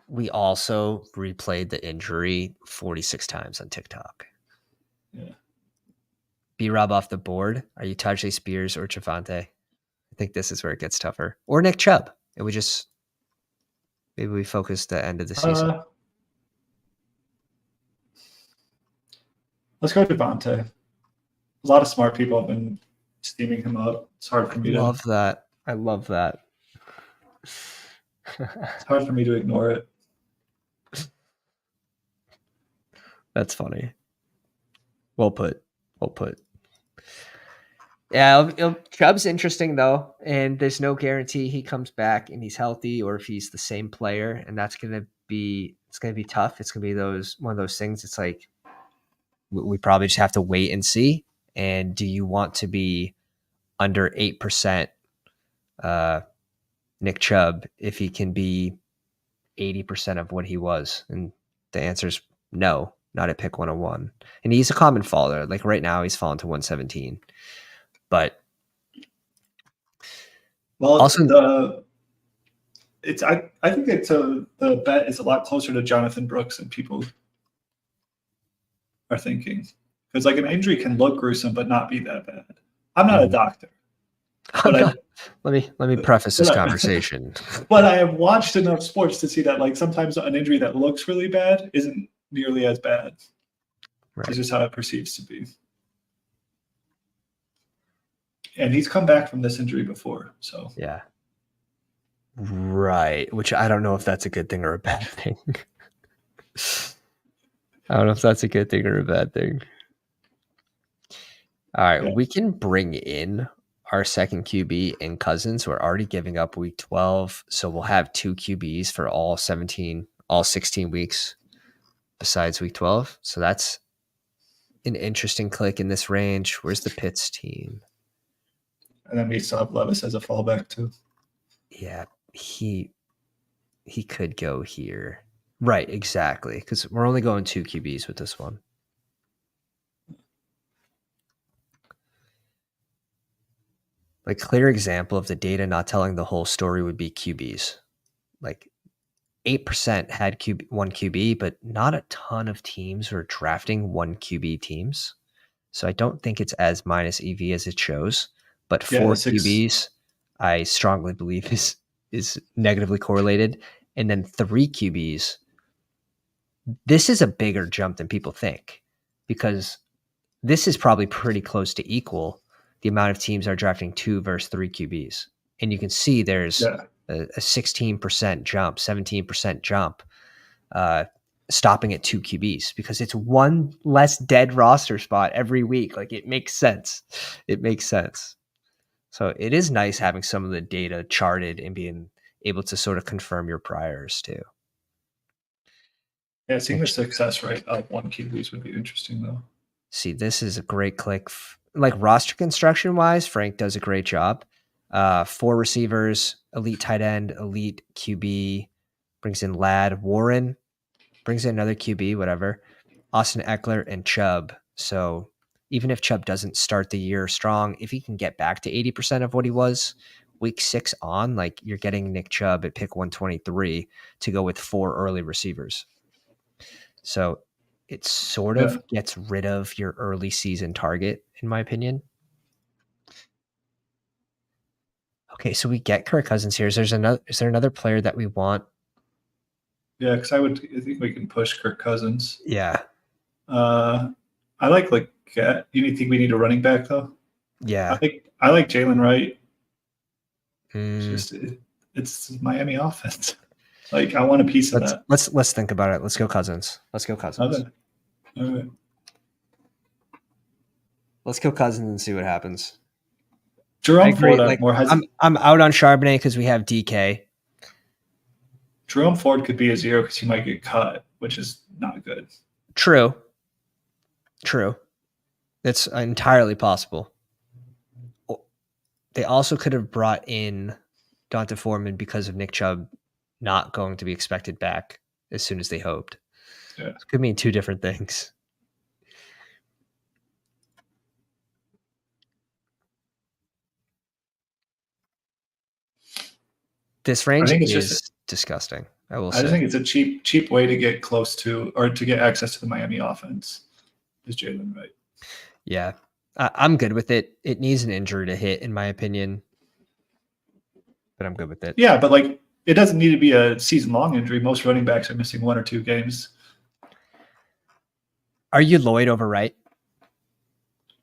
We also replayed the injury 46 times on TikTok. Yeah. B-Rob off the board. Are you Tajay Spears or Javonte? I think this is where it gets tougher. Or Nick Chubb. And maybe we focus the end of the season. Let's go Javonte. A lot of smart people have been steaming him up. It's hard for me to love that. I love that. It's hard for me to ignore it. That's funny. Well put. Yeah, Chubb's interesting though, and there's no guarantee he comes back and he's healthy, or if he's the same player, and it's gonna be tough. It's gonna be one of those things. It's like we probably just have to wait and see. And do you want to be under 8% Nick Chubb if he can be 80% of what he was? And the answer is no, not at pick 101. And he's a common faller. Like right now, he's fallen to 117. But also, I think it's the bet is a lot closer to Jonathan Brooks than people are thinking, because like an injury can look gruesome but not be that bad. I'm not a doctor. But let me preface this conversation. But I have watched enough sports to see that like sometimes an injury that looks really bad isn't nearly as bad. Right. It's just how it perceives to be. And he's come back from this injury before, so yeah. Right, which I don't know if that's a good thing or a bad thing. I don't know if that's a good thing or a bad thing. All right, we can bring in our second QB in Cousins. We're already giving up week 12, so we'll have 2 QBs for all 16 weeks besides week 12. So that's an interesting click in this range. Where's the Pitts team? And then we still have Levis as a fallback too. Yeah, he could go here. Right, exactly. Because we're only going 2 QBs with this one. Like clear example of the data not telling the whole story would be QBs. Like 8% had one QB, but not a ton of teams were drafting 1 QB teams. So I don't think it's as minus EV as it shows. But 4 QBs, I strongly believe is negatively correlated. And then 3 QBs, this is a bigger jump than people think, because this is probably pretty close to equal. The amount of teams are drafting 2 versus 3 QBs. And you can see there's a 16% jump, 17% jump, stopping at 2 QBs, because it's 1 less dead roster spot every week. Like it makes sense. So it is nice having some of the data charted and being able to sort of confirm your priors too. Yeah, seeing the success rate of 1 QBs would be interesting though. See, this is a great click. Like roster construction wise, Frank does a great job. 4 receivers, elite tight end, elite QB, brings in Ladd, Warren, brings in another QB, whatever, Austin Eckler and Chubb. So even if Chubb doesn't start the year strong, if he can get back to 80% of what he was week 6 on, like you're getting Nick Chubb at pick 123 to go with 4 early receivers. So it sort of gets rid of your early season target, in my opinion. Okay, so we get Kirk Cousins here. Is there another player that we want? Yeah, because I think we can push Kirk Cousins. Yeah. I like you think we need a running back though? Yeah. I like Jalen Wright. Mm. It's Miami offense. Like I want a piece of that. Let's think about it. Let's go Cousins. Okay. Let's go Cousins and see what happens. Jerome Ford, I'm out on Charbonnet because we have DK. Jerome Ford could be a 0 because he might get cut, which is not good. True. That's entirely possible. They also could have brought in Donta Foreman because of Nick Chubb not going to be expected back as soon as they hoped. Yeah. It could mean two different things. This range is disgusting. I just think it's a cheap way to get close to or to get access to the Miami offense is Jalen Wright. Yeah. I'm good with it. It needs an injury to hit, in my opinion. But I'm good with it. Yeah, but like it doesn't need to be a season-long injury. Most running backs are missing 1 or 2 games. Are you Lloyd over Wright?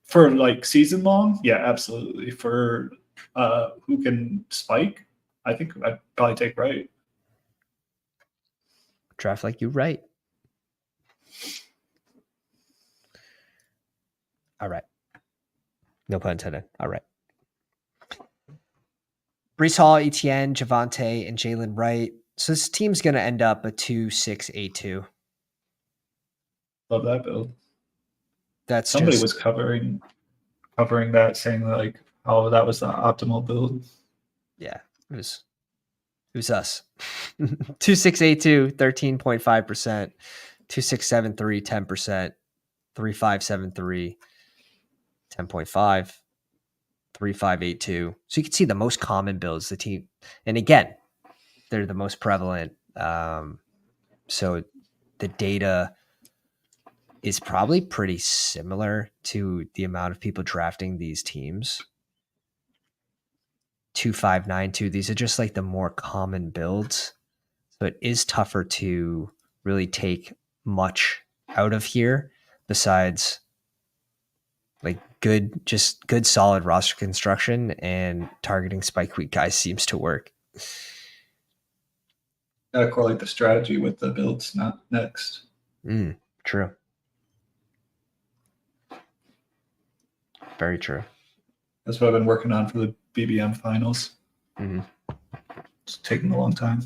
For like season-long? Yeah, absolutely. For who can spike, I think I'd probably take Wright. Draft like you right. All right. No pun intended. All right. Breece Hall, Etienne, Javonte, and Jalen Wright. So this team's going to end up a 2-6-8-2. Love that build. That's somebody was covering that, saying like, "Oh, that was the optimal build." Yeah, it was us. 2-6-8-2, 13.5%. 2-6-7-3, 10%. 3-5-7-3, 10.5. 3-5-8-2. So you can see the most common builds the team, and again, they're the most prevalent. So the data is probably pretty similar to the amount of people drafting these teams. 2-5-9-2. These are just like the more common builds. So it is tougher to really take much out of here besides like good solid roster construction, and targeting spike week guys seems to work. Gotta correlate the strategy with the builds, not next. True. Very true. That's what I've been working on for the BBM finals. It's taking a long time.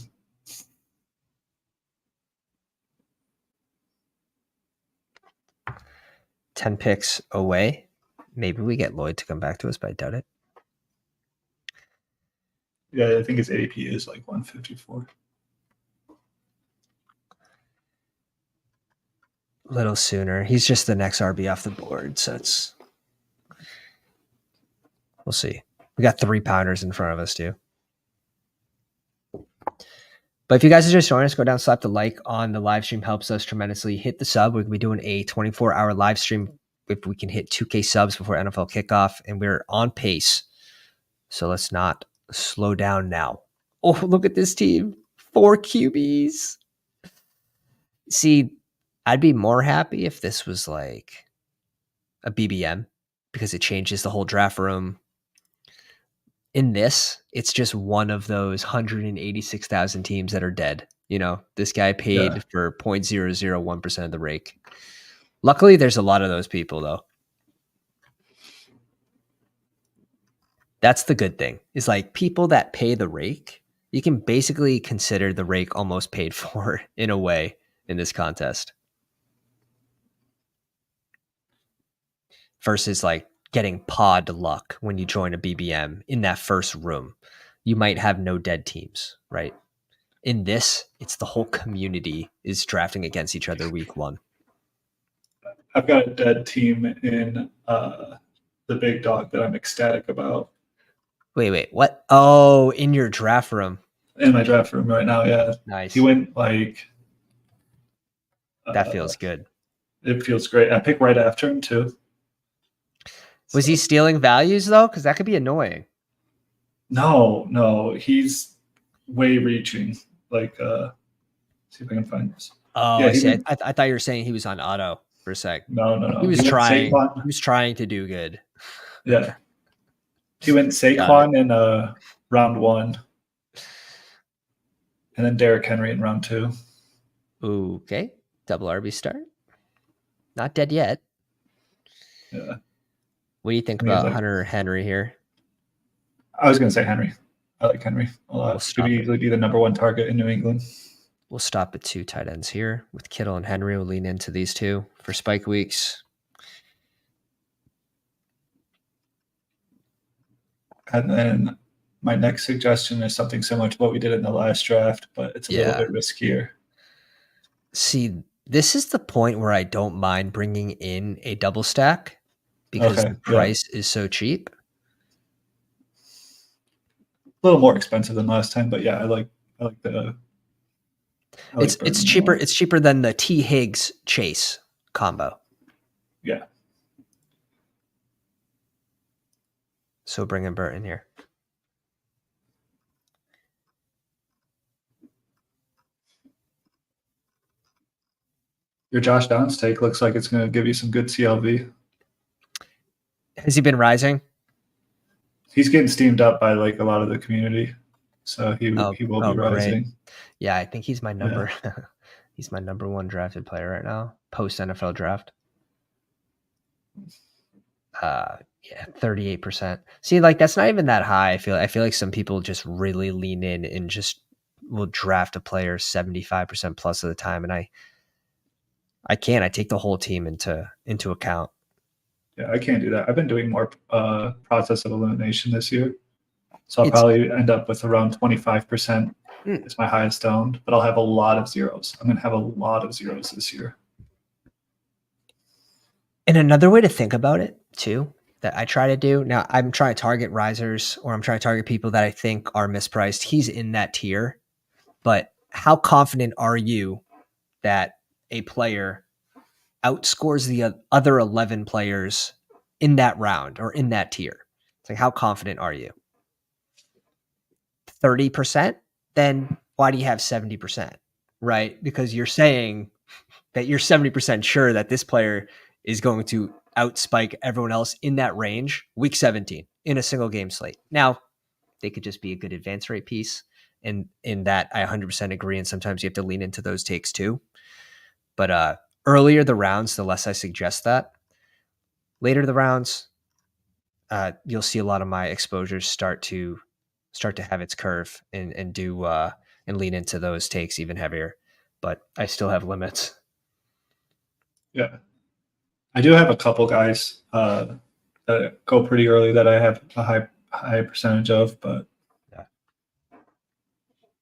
Ten picks away. Maybe we get Lloyd to come back to us, but I doubt it. Yeah, I think his ADP is like 154. A little sooner. He's just the next RB off the board, so we'll see. We got 3 pounders in front of us too. But if you guys are just joining us, go down, slap the like on the live stream. Helps us tremendously. Hit the sub. We're going to be doing a 24-hour live stream if we can hit 2K subs before NFL kickoff, and we're on pace. So let's not slow down now. Oh, look at this team. 4 QBs. See, I'd be more happy if this was like a BBM because it changes the whole draft room. In this, it's just one of those 186,000 teams that are dead. You know, this guy paid for 0.001% of the rake. Luckily, there's a lot of those people, though. That's the good thing. Is like people that pay the rake, you can basically consider the rake almost paid for in a way in this contest. Versus like getting pod luck when you join a BBM in that first room. You might have no dead teams, right? In this, it's the whole community is drafting against each other week 1. I've got a dead team in the big dog that I'm ecstatic about. Wait, what? Oh, in your draft room. In my draft room right now, yeah. Nice. He went like... that feels good. it feels great. I pick right after him too. Was he stealing values though? Because that could be annoying. No, he's way reaching. Like, see if I can find this. Oh, Yeah, I see. I thought you were saying he was on auto for a sec. No. He was went trying. Saquon. He was trying to do good. Yeah, he went Saquon in round 1, and then Derrick Henry in round 2. Okay, double RB start. Not dead yet. Yeah. What do you think about Hunter Henry here? I was going to say Henry. I like Henry a lot. He could easily be the number 1 target in New England. We'll stop at 2 tight ends here with Kittle and Henry. We'll lean into these two for spike weeks. And then my next suggestion is something similar to what we did in the last draft, but it's a little bit riskier. See, this is the point where I don't mind bringing in a double stack because the price is so cheap. A little more expensive than last time, but yeah, I like the. It's cheaper. It's cheaper than the T Higgs Chase combo. Yeah. So bring in Burton here. Your Josh Downs take looks like it's going to give you some good CLV. Has he been rising? He's getting steamed up by like a lot of the community, so he will be rising. Great. Yeah, I think he's my number. Yeah. He's my number 1 drafted player right now, post NFL draft. 38%. See, like that's not even that high. I feel like some people just really lean in and just will draft a player 75% plus of the time, and I can't. I take the whole team into account. Yeah, I can't do that. I've been doing more process of elimination this year, so I'll probably end up with around 25%. It's my highest owned, but I'll have a lot of zeros. I'm going to have a lot of zeros this year. And another way to think about it too, that I try to do now, I'm trying to target risers, or I'm trying to target people that I think are mispriced. He's in that tier, but how confident are you that a player outscores the other 11 players in that round or in that tier? It's like, how confident are you? 30%? Then why do you have 70%? Right? Because you're saying that you're 70% sure that this player is going to outspike everyone else in that range week 17 in a single game slate. Now, they could just be a good advance rate piece. And in that, I 100% agree. And sometimes you have to lean into those takes too. But earlier the rounds, the less I suggest that. Later the rounds, you'll see a lot of my exposures start to have its curve and do and lean into those takes even heavier. But I still have limits. Yeah, I do have a couple guys that go pretty early that I have a high percentage of, but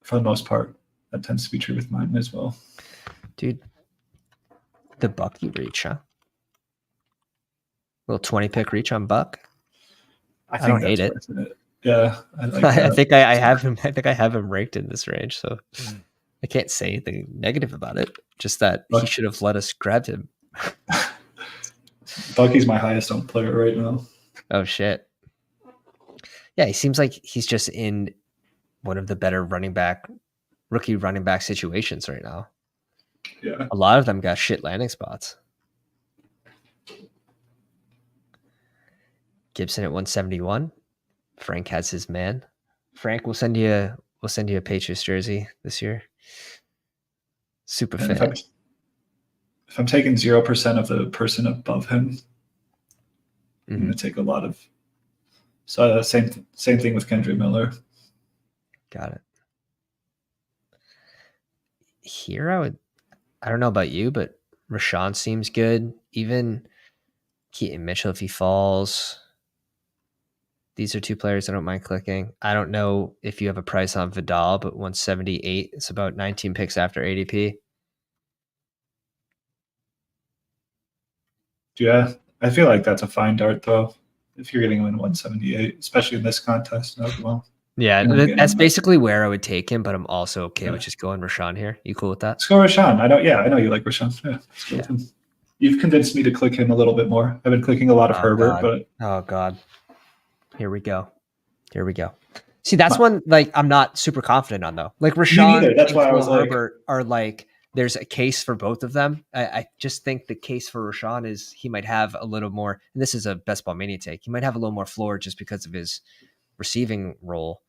for the most part, that tends to be true with mine as well. Dude, the Buck you reach, huh? Little 20 pick reach on Buck. I don't hate it. Yeah, I think I have him. I think I have him ranked in this range, so I can't say anything negative about it. Just that he should have let us grab him. Bucky's my highest owned player right now. Oh shit! Yeah, he seems like he's just in one of the better rookie running back situations right now. Yeah, a lot of them got shit landing spots. Gibson at 171. Frank has his man. Frank, we'll send you a Patriots jersey this year. Super fit. If I'm taking 0% of the person above him, I'm going to take a lot of. So same thing with Kendrick Miller. Got it. Here I don't know about you, but Rashawn seems good. Even Keaton Mitchell if he falls. These are two players I don't mind clicking. I don't know if you have a price on Vidal, but 178. It's about 19 picks after ADP. Yeah, I feel like that's a fine dart though. If you're getting him in 178, especially in this contest, well. Yeah, that's basically where I would take him, but I'm also okay with just going Rashawn here. You cool with that? Let's go Rashawn. I know you like Rashawn. Yeah, let's go with him. You've convinced me to click him a little bit more. I've been clicking a lot of Herbert, but oh god, here we go. See, that's one like I'm not super confident on though. Like Rashawn that's and why I was Herbert are like there's a case for both of them. I just think the case for Rashawn is he might have a little more. And this is a best ball mania take. He might have a little more floor just because of his receiving role,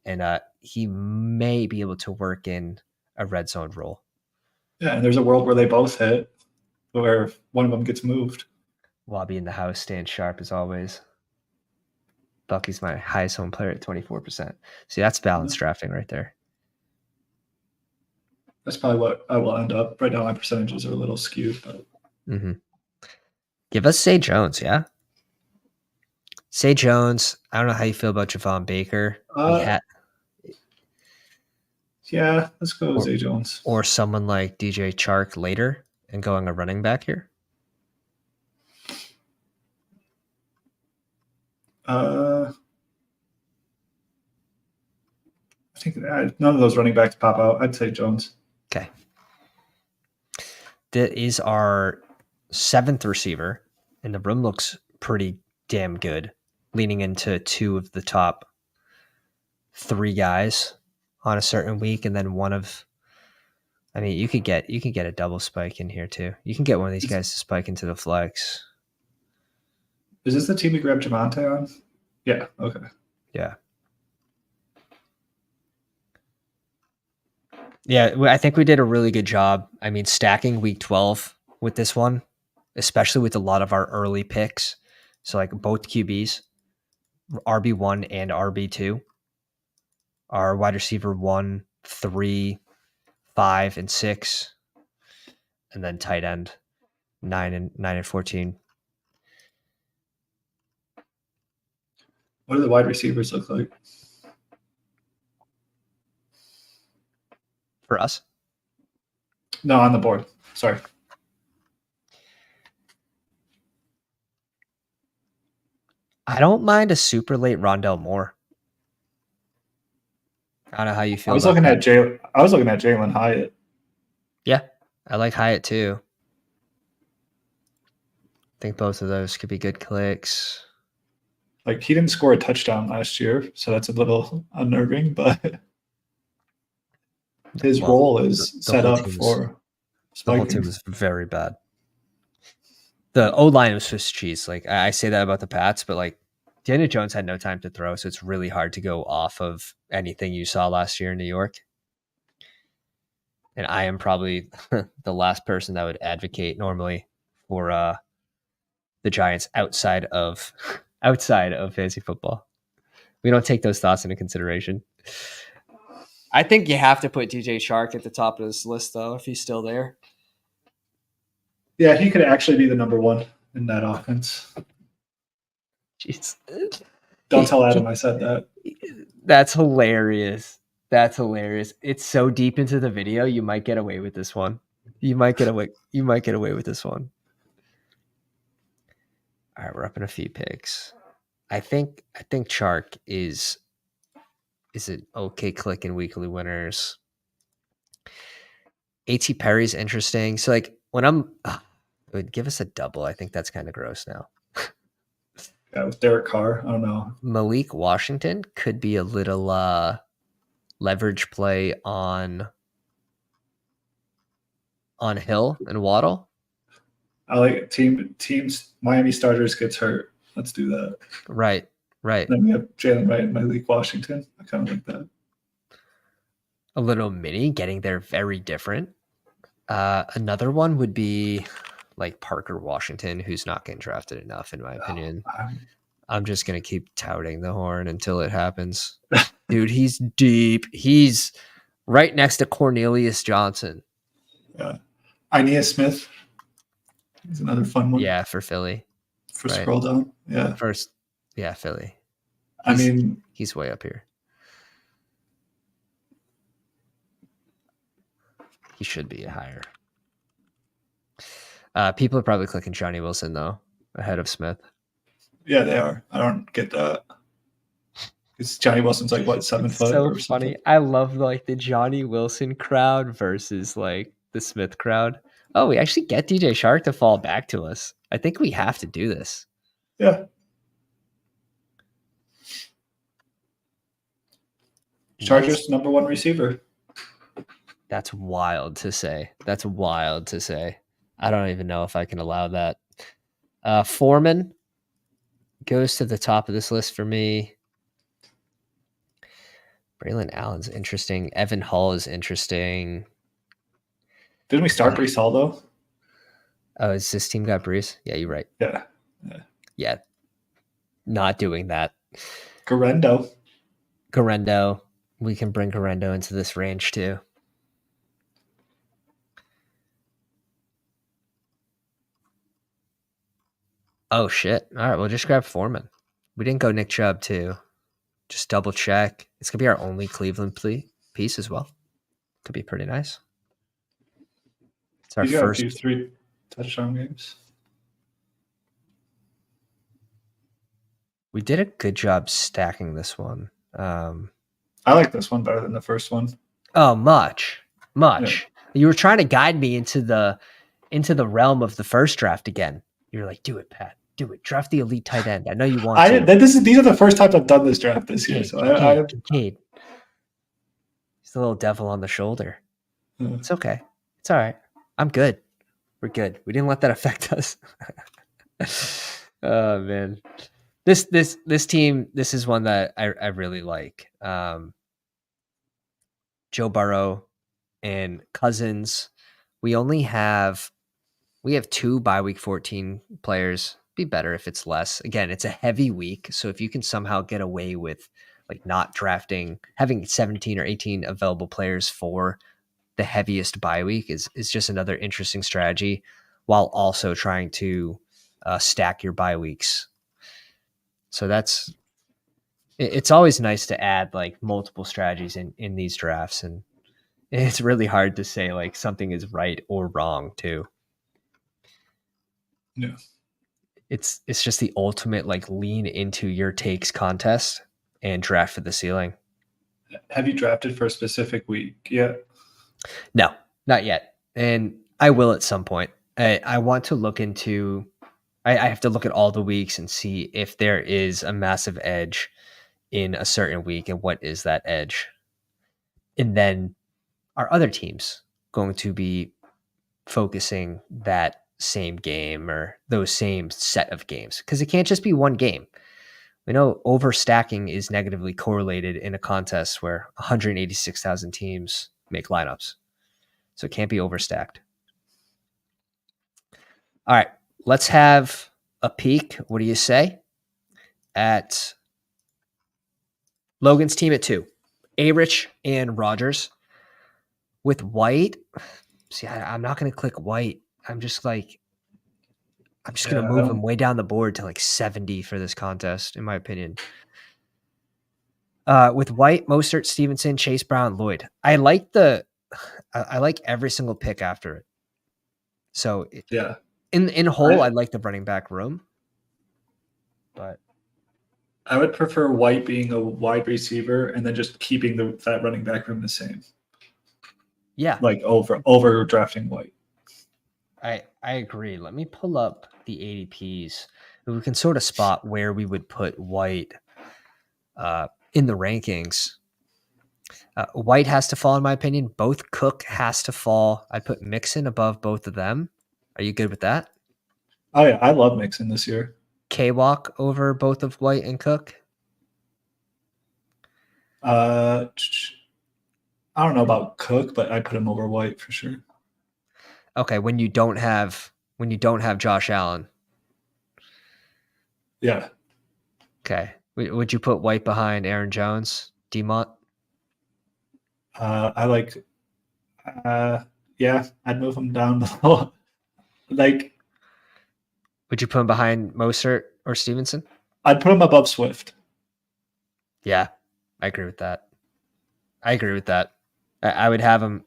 and he may be able to work in a red zone role. Yeah, and there's a world where they both hit, where one of them gets moved. Wabi in the house, staying sharp as always. Bucky's my highest home player at 24%. See, that's balanced drafting right there. That's probably what I will end up. Right now, my percentages are a little skewed. But... Give us Zay Jones, yeah? Zay Jones. I don't know how you feel about Javon Baker. Yeah, let's go Zay Jones. Or someone like DJ Chark later and going a running back here. I think none of those running backs pop out. I'd say Jones. Okay. That is our 7th receiver, and the room looks pretty damn good, leaning into 2 of the top 3 guys on a certain week, and then one of. I mean, you could get a double spike in here too. You can get one of these guys to spike into the flex. Is this the team we grabbed Javonte on? Yeah. Okay. Yeah. Yeah, I think we did a really good job. I mean, stacking week 12 with this one, especially with a lot of our early picks. So like both QBs, RB1 and RB2, our wide receiver 1, 3, 5, and 6, and then tight end 9 and 14. What do the wide receivers look like? For us? No, on the board. Sorry. I don't mind a super late Rondell Moore. I don't know how you feel. I was looking at Jalen Hyatt. Yeah, I like Hyatt too. I think both of those could be good clicks. Like he didn't score a touchdown last year, so that's a little unnerving, but his role is set up for spiking. The whole team was very bad. The O-line was Swiss cheese. Like I say that about the Pats, but like Daniel Jones had no time to throw, so it's really hard to go off of anything you saw last year in New York. And I am probably the last person that would advocate normally for the Giants outside of fantasy football. We don't take those thoughts into consideration. I think you have to put DJ Chark at the top of this list, though, if he's still there. Yeah, he could actually be the number 1 in that offense. Jeez. Don't tell Adam I said that. That's hilarious. It's so deep into the video, you might get away with this one. You might get away with this one. All right, we're up in a few picks. I think Chark is an okay click in weekly winners. A.T. Perry's interesting. So like when it would give us a double. I think that's kind of gross now. Yeah, with Derek Carr, I don't know. Malik Washington could be a little leverage play on Hill and Waddle. I like teams. Miami starters gets hurt. Let's do that. Right. Then we have Jalen Wright and Malik Washington. I kind of like that. A little mini, getting there very different. Another one would be like Parker Washington, who's not getting drafted enough, in my opinion. I'm just going to keep touting the horn until it happens. Dude, he's deep. He's right next to Cornelius Johnson. Yeah. Inea Smith is another fun one. Yeah, for Philly. For scroll down. Yeah. Philly. He's way up here. He should be higher. People are probably clicking Johnny Wilson, though, ahead of Smith. Yeah, they are. I don't get that. Because Johnny Wilson's like, what, 7 foot? So or funny. I love like the Johnny Wilson crowd versus like the Smith crowd. Oh, we actually get DJ Shark to fall back to us. I think we have to do this. Yeah. Chargers number 1 receiver. That's wild to say. That's wild to say. I don't even know if I can allow that. Foreman goes to the top of this list for me. Braylon Allen's interesting. Evan Hall is interesting. Didn't we start Brees Hall though? Oh, is this team got Brees? Yeah, you're right. Yeah. Not doing that. Garendo. We can bring Garendo into this range too. Oh shit. All right, we'll just grab Foreman. We didn't go Nick Chubb too. Just double check. It's gonna be our only Cleveland piece as well. Could be pretty nice. It's our first 3 touchdown games. We did a good job stacking this one. I like this one better than the first one. Oh, much. Yeah. You were trying to guide me into the realm of the first draft again. You're like, do it, Pat. Do it. Draft the elite tight end. I know you want to. These are the first times I've done this draft this year. So Kincaid. He's the little devil on the shoulder. It's okay. It's all right. I'm good. We're good. We didn't let that affect us. Oh man. This team, this is one that I really like. Joe Burrow and Cousins. We have 2 bye week 14 players. Be better if it's less. Again, it's a heavy week, so if you can somehow get away with like not drafting, having 17 or 18 available players for the heaviest bye week is just another interesting strategy, while also trying to stack your bye weeks. So it's always nice to add like multiple strategies in these drafts, and it's really hard to say like something is right or wrong too. Yeah. It's just the ultimate like lean into your takes contest and draft for the ceiling. Have you drafted for a specific week yet? No, not yet. And I will at some point. I want to look into I have to look at all the weeks and see if there is a massive edge in a certain week and what is that edge. And then are other teams going to be focusing that same game or those same set of games? Because it can't just be one game. We know overstacking is negatively correlated in a contest where 186,000 teams make lineups. So it can't be overstacked. All right, let's have a peek. What do you say? At Logan's team at 2. A-Rich and Rogers. With White, see, I'm not going to click White. I'm just going to move him way down the board to like 70 for this contest, in my opinion. With White, Mostert, Stevenson, Chase Brown, Lloyd. I like every single pick after it. So yeah, in whole, I like the running back room, but I would prefer White being a wide receiver and then just keeping that running back room the same. Yeah, like over drafting White. I agree. Let me pull up the ADPs. We can sort of spot where we would put White in the rankings. White has to fall, in my opinion. Both Cook has to fall. I'd put Mixon above both of them. Are you good with that? Oh yeah, I love Mixon this year. K-Walk over both of White and Cook? I don't know about Cook, but I put him over White for sure. Okay, when you don't have Josh Allen. Yeah. Okay. Would you put White behind Aaron Jones, DeMont? I like. Yeah, I'd move him down. Like, would you put him behind Mostert or Stevenson? I'd put him above Swift. Yeah, I agree with that. I would have him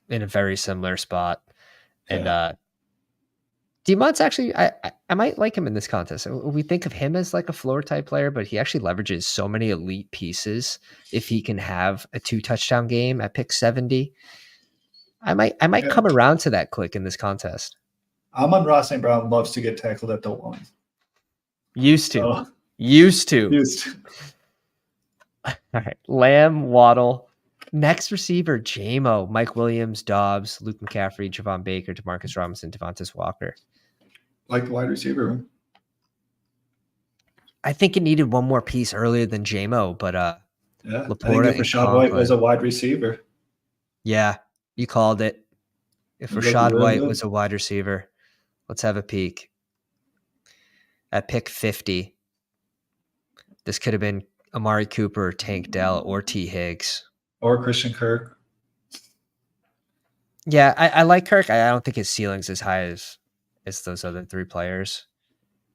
in a very similar spot. And DeMont's actually, I might like him in this contest. We think of him as like a floor type player, but he actually leverages so many elite pieces. If he can have a 2 touchdown game at pick 70, I might come around to that click in this contest. I'm on Ross St. Brown, loves to get tackled at the one. Used to. So, Used to. All right. Lamb, Waddle. Next receiver, JMO, Mike Williams, Dobbs, Luke McCaffrey, Javon Baker, Demarcus Robinson, Devontae Walker. Like the wide receiver. I think it needed one more piece earlier than JMO, but yeah, Laporta I think if Rashad White was a wide receiver. Yeah, you called it. If Rashad White was a wide receiver, let's have a peek. At pick 50, this could have been Amari Cooper, Tank Dell, or T. Higgs. Or Christian Kirk. Yeah, I like Kirk. I don't think his ceiling's as high as those other three players.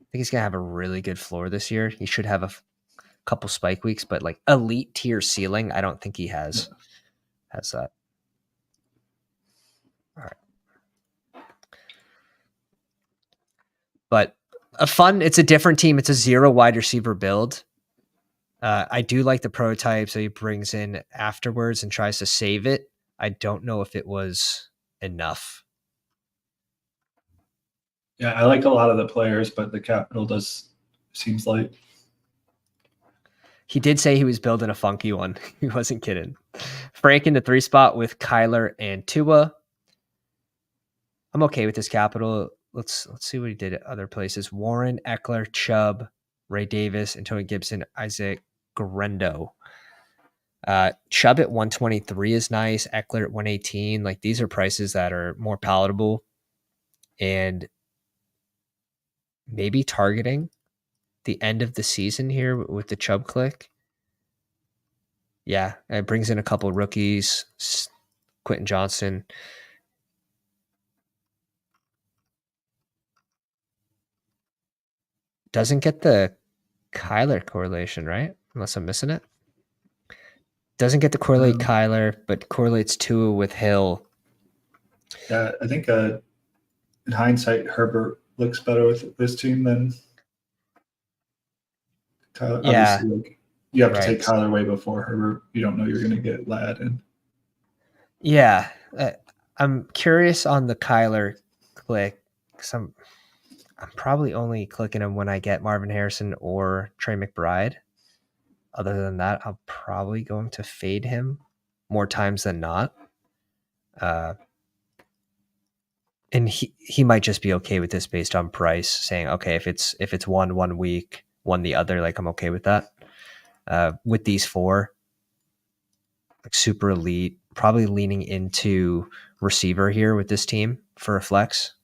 I think he's going to have a really good floor this year. He should have a couple spike weeks, but like elite tier ceiling, I don't think he has that. All right. But it's a different team. It's a 0 wide receiver build. I do like the prototype, so he brings in afterwards and tries to save it. I don't know if it was enough. Yeah, I like a lot of the players, but the capital seems like. He did say he was building a funky one. He wasn't kidding. Frank in the 3 spot with Kyler and Tua. I'm okay with this capital. Let's see what he did at other places. Warren, Eckler, Chubb, Ray Davis, Antonio Gibson, Isaac Grendo. Chubb at 123 is nice. Eckler at 118. Like, these are prices that are more palatable and maybe targeting the end of the season here with the Chubb click. Yeah, it brings in a couple of rookies. Quentin Johnson. Doesn't get the Kyler correlation, right? Unless I'm missing it. Doesn't get to correlate Kyler, but correlates Tua with Hill. Yeah, I think in hindsight, Herbert looks better with this team than Kyler. Yeah. Obviously, like, you have to take Kyler way before Herbert. You don't know you're going to get Ladd in. Yeah. I'm curious on the Kyler click. I'm probably only clicking him when I get Marvin Harrison or Trey McBride. Other than that, I'm probably going to fade him more times than not. And he might just be okay with this based on price, saying, okay, if it's one week, one the other, like, I'm okay with that. With these 4, like, super elite, probably leaning into receiver here with this team for a flex.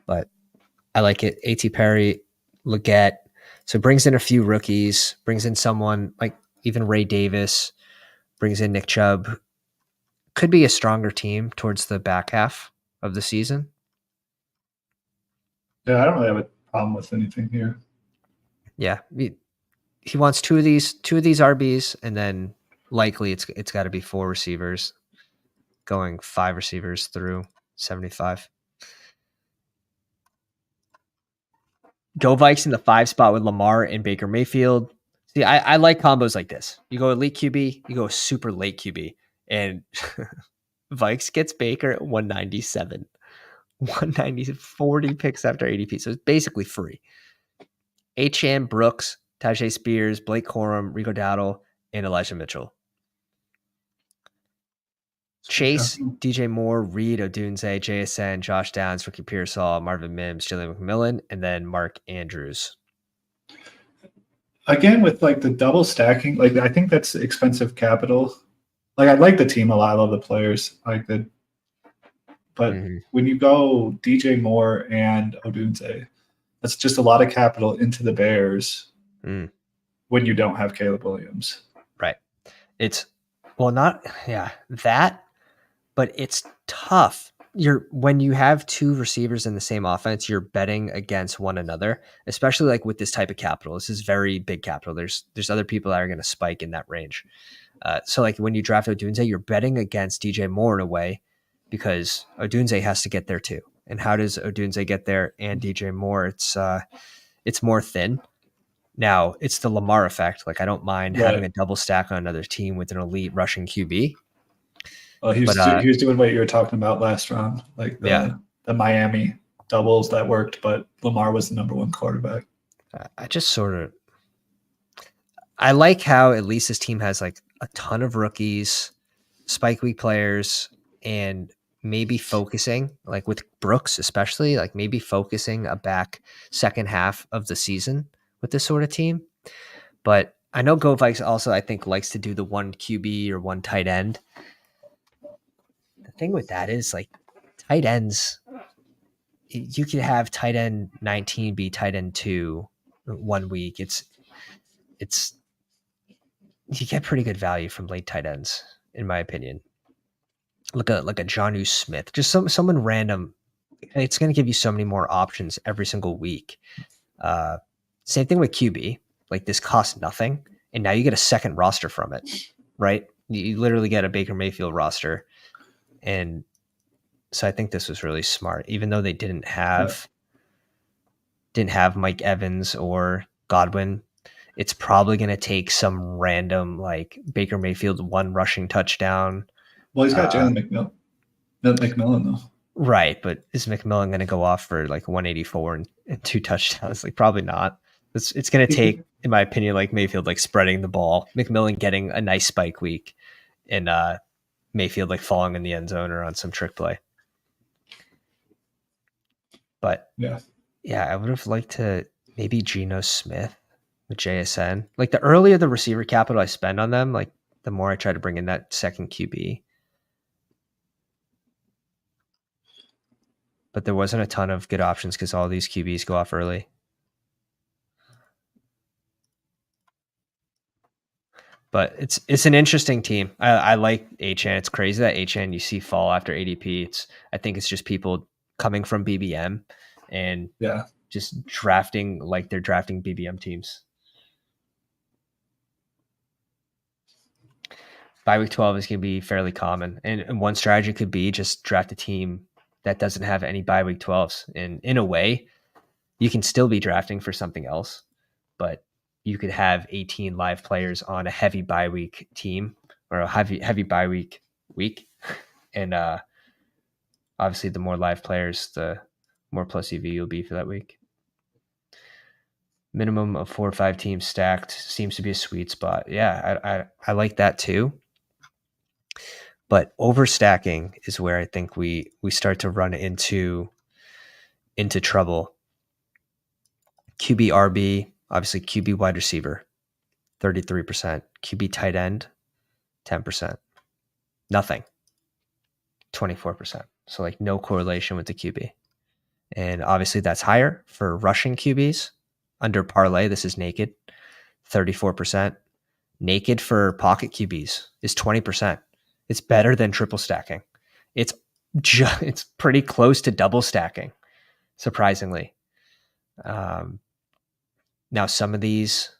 But I like it. A.T. Perry, Leggett. So brings in a few rookies, brings in someone like even Ray Davis, brings in Nick Chubb. Could be a stronger team towards the back half of the season. Yeah, I don't really have a problem with anything here. Yeah. He wants two of these RBs, and then likely it's got to be 4 receivers, going 5 receivers through 75. Go Vikes in the 5 spot with Lamar and Baker Mayfield. See, I like combos like this. You go elite QB, you go super late QB, and Vikes gets Baker at 197. 190, 40 picks after ADP. So it's basically free. H.M. Brooks, Tajay Spears, Blake Corum, Rico Dowdle, and Elijah Mitchell. Chase, DJ Moore, Reed Odunze, JSN, Josh Downs, Ricky Pearsall, Marvin Mims, Jillian McMillan, and then Mark Andrews. Again, with like the double stacking, like I think that's expensive capital. Like, I like the team a lot. I love the players. But when you go DJ Moore and Odunze, that's just a lot of capital into the Bears when you don't have Caleb Williams. Right. It's that, but it's tough. When you have 2 receivers in the same offense, you're betting against one another, especially like with this type of capital. This is very big capital. There's other people that are going to spike in that range. So like when you draft Odunze, you're betting against DJ Moore in a way, because Odunze has to get there too. And how does Odunze get there and DJ Moore? It's more thin. Now, it's the Lamar effect. Like, I don't mind having a double stack on another team with an elite rushing QB. Well, he was doing what you were talking about last round, like the Miami doubles that worked, but Lamar was the number one quarterback. I like how at least this team has like a ton of rookies, spike week players, and maybe focusing, like with Brooks especially, like maybe focusing a back second half of the season with this sort of team. But I know Go Vikes also, I think, likes to do the one QB or one tight end. The thing with that is like tight ends, you could have tight end 19 be tight end 2 1 week. It's you get pretty good value from late tight ends, in my opinion. Like a Jonnu Smith, just someone random. It's going to give you so many more options every single week. Same thing with QB. Like this costs nothing, and now you get a second roster from it, right? You literally get a Baker Mayfield roster, and so I think this was really smart. Even though they didn't have Mike Evans or Godwin, it's probably going to take some random like Baker Mayfield one rushing touchdown. Well, he's got Jalen McMillan though. Right, but is McMillan going to go off for like 184 and 2 touchdowns? Like probably not. It's going to take, in my opinion, like Mayfield like spreading the ball, McMillan getting a nice spike week, and Mayfield like falling in the end zone or on some trick play. But yeah, I would have liked to maybe Geno Smith with JSN. Like the earlier the receiver capital I spend on them, like the more I try to bring in that second QB. But there wasn't a ton of good options because all these QBs go off early. But it's an interesting team. I like Achane. It's crazy that Achane you see fall after ADP. I think it's just people coming from BBM and just drafting like they're drafting BBM teams. By week 12 is going to be fairly common. And one strategy could be just draft a team that doesn't have any bye week 12s. And in a way, you can still be drafting for something else, but you could have 18 live players on a heavy bye week team or a heavy bye week. And obviously the more live players, the more plus EV you'll be for that week. Minimum of 4 or 5 teams stacked seems to be a sweet spot. Yeah, I like that too. But overstacking is where I think we start to run into trouble. QB RB, obviously QB wide receiver, 33%. QB tight end, 10%. Nothing, 24%. So like no correlation with the QB. And obviously that's higher for rushing QBs. Under parlay, this is naked, 34%. Naked for pocket QBs is 20%. It's better than triple stacking. It's pretty close to double stacking, surprisingly. Now, some of these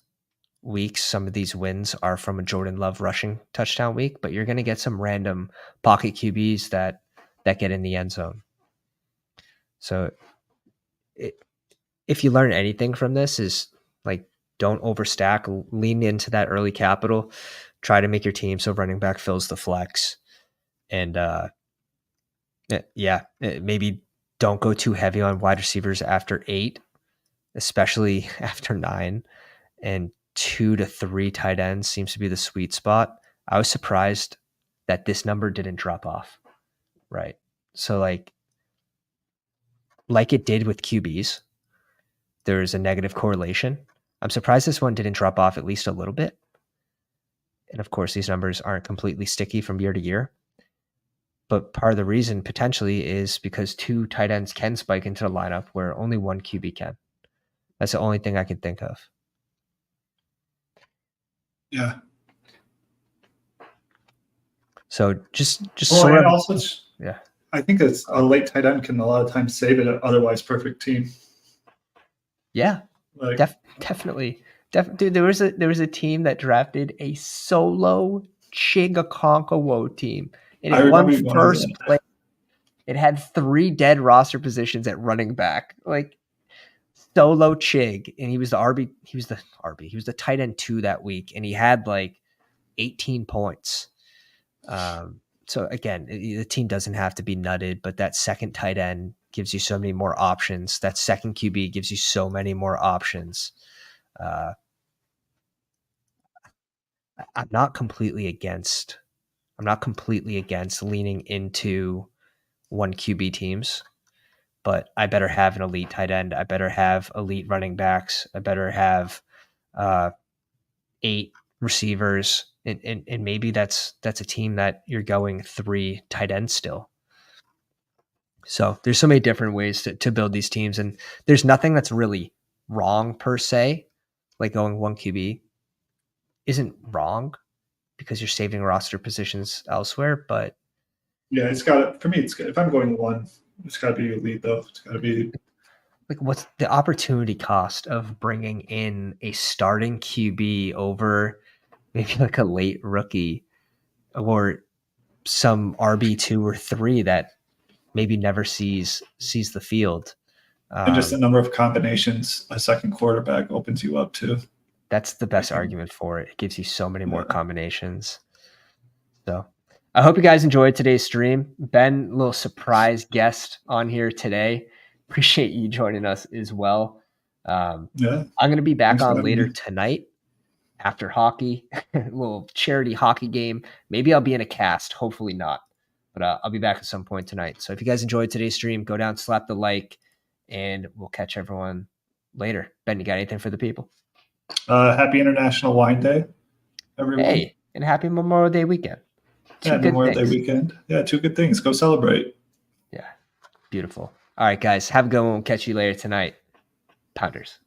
weeks, some of these wins are from a Jordan Love rushing touchdown week, but you're going to get some random pocket QBs that get in the end zone. So if you learn anything from this is like, don't overstack, lean into that early capital, try to make your team so running back fills the flex. And maybe don't go too heavy on wide receivers after 8, especially after 9, and 2 to 3 tight ends seems to be the sweet spot. I was surprised that this number didn't drop off. Right. So like it did with QBs, there's a negative correlation. I'm surprised this one didn't drop off at least a little bit. And of course, these numbers aren't completely sticky from year to year. But part of the reason potentially is because 2 tight ends can spike into the lineup where only 1 QB can. That's the only thing I can think of. Yeah. So just sort of. Also, I think it's a late tight end can a lot of times save an otherwise perfect team. Yeah, definitely. Dude, there was a team that drafted a solo Chigakonkawo team, and it won first place. It had 3 dead roster positions at running back, like solo Chig, and he was the RB. He was the tight end 2 that week, and he had like 18 points. So again, the team doesn't have to be nutted, but that second tight end gives you so many more options. That second QB gives you so many more options. I'm not completely against leaning into one QB teams, but I better have an elite tight end. I better have elite running backs. I better have 8 receivers, and maybe that's a team that you're going 3 tight ends still. So there's so many different ways to build these teams, and there's nothing that's really wrong per se. Like going 1 QB isn't wrong because you're saving roster positions elsewhere, but yeah, it's got to, for me, it's if I'm going 1, it's got to be elite though. It's got to be like, what's the opportunity cost of bringing in a starting QB over maybe like a late rookie or some RB2 or 3 that maybe never sees the field? And just the number of combinations a second quarterback opens you up to. That's the best argument for it. It gives you so many more combinations. So I hope you guys enjoyed today's stream. Ben, a little surprise guest on here today. Appreciate you joining us as well. I'm going to be back on later tonight after hockey, a little charity hockey game. Maybe I'll be in a cast. Hopefully not. But I'll be back at some point tonight. So if you guys enjoyed today's stream, go down, slap the like, and we'll catch everyone later. Ben, you got anything for the people? Happy International Wine Day, everyone. Hey, and happy Memorial Day weekend. Memorial Day weekend. Yeah, 2 good things. Go celebrate. Yeah, beautiful. All right, guys, have a good one. We'll catch you later tonight. Pounders.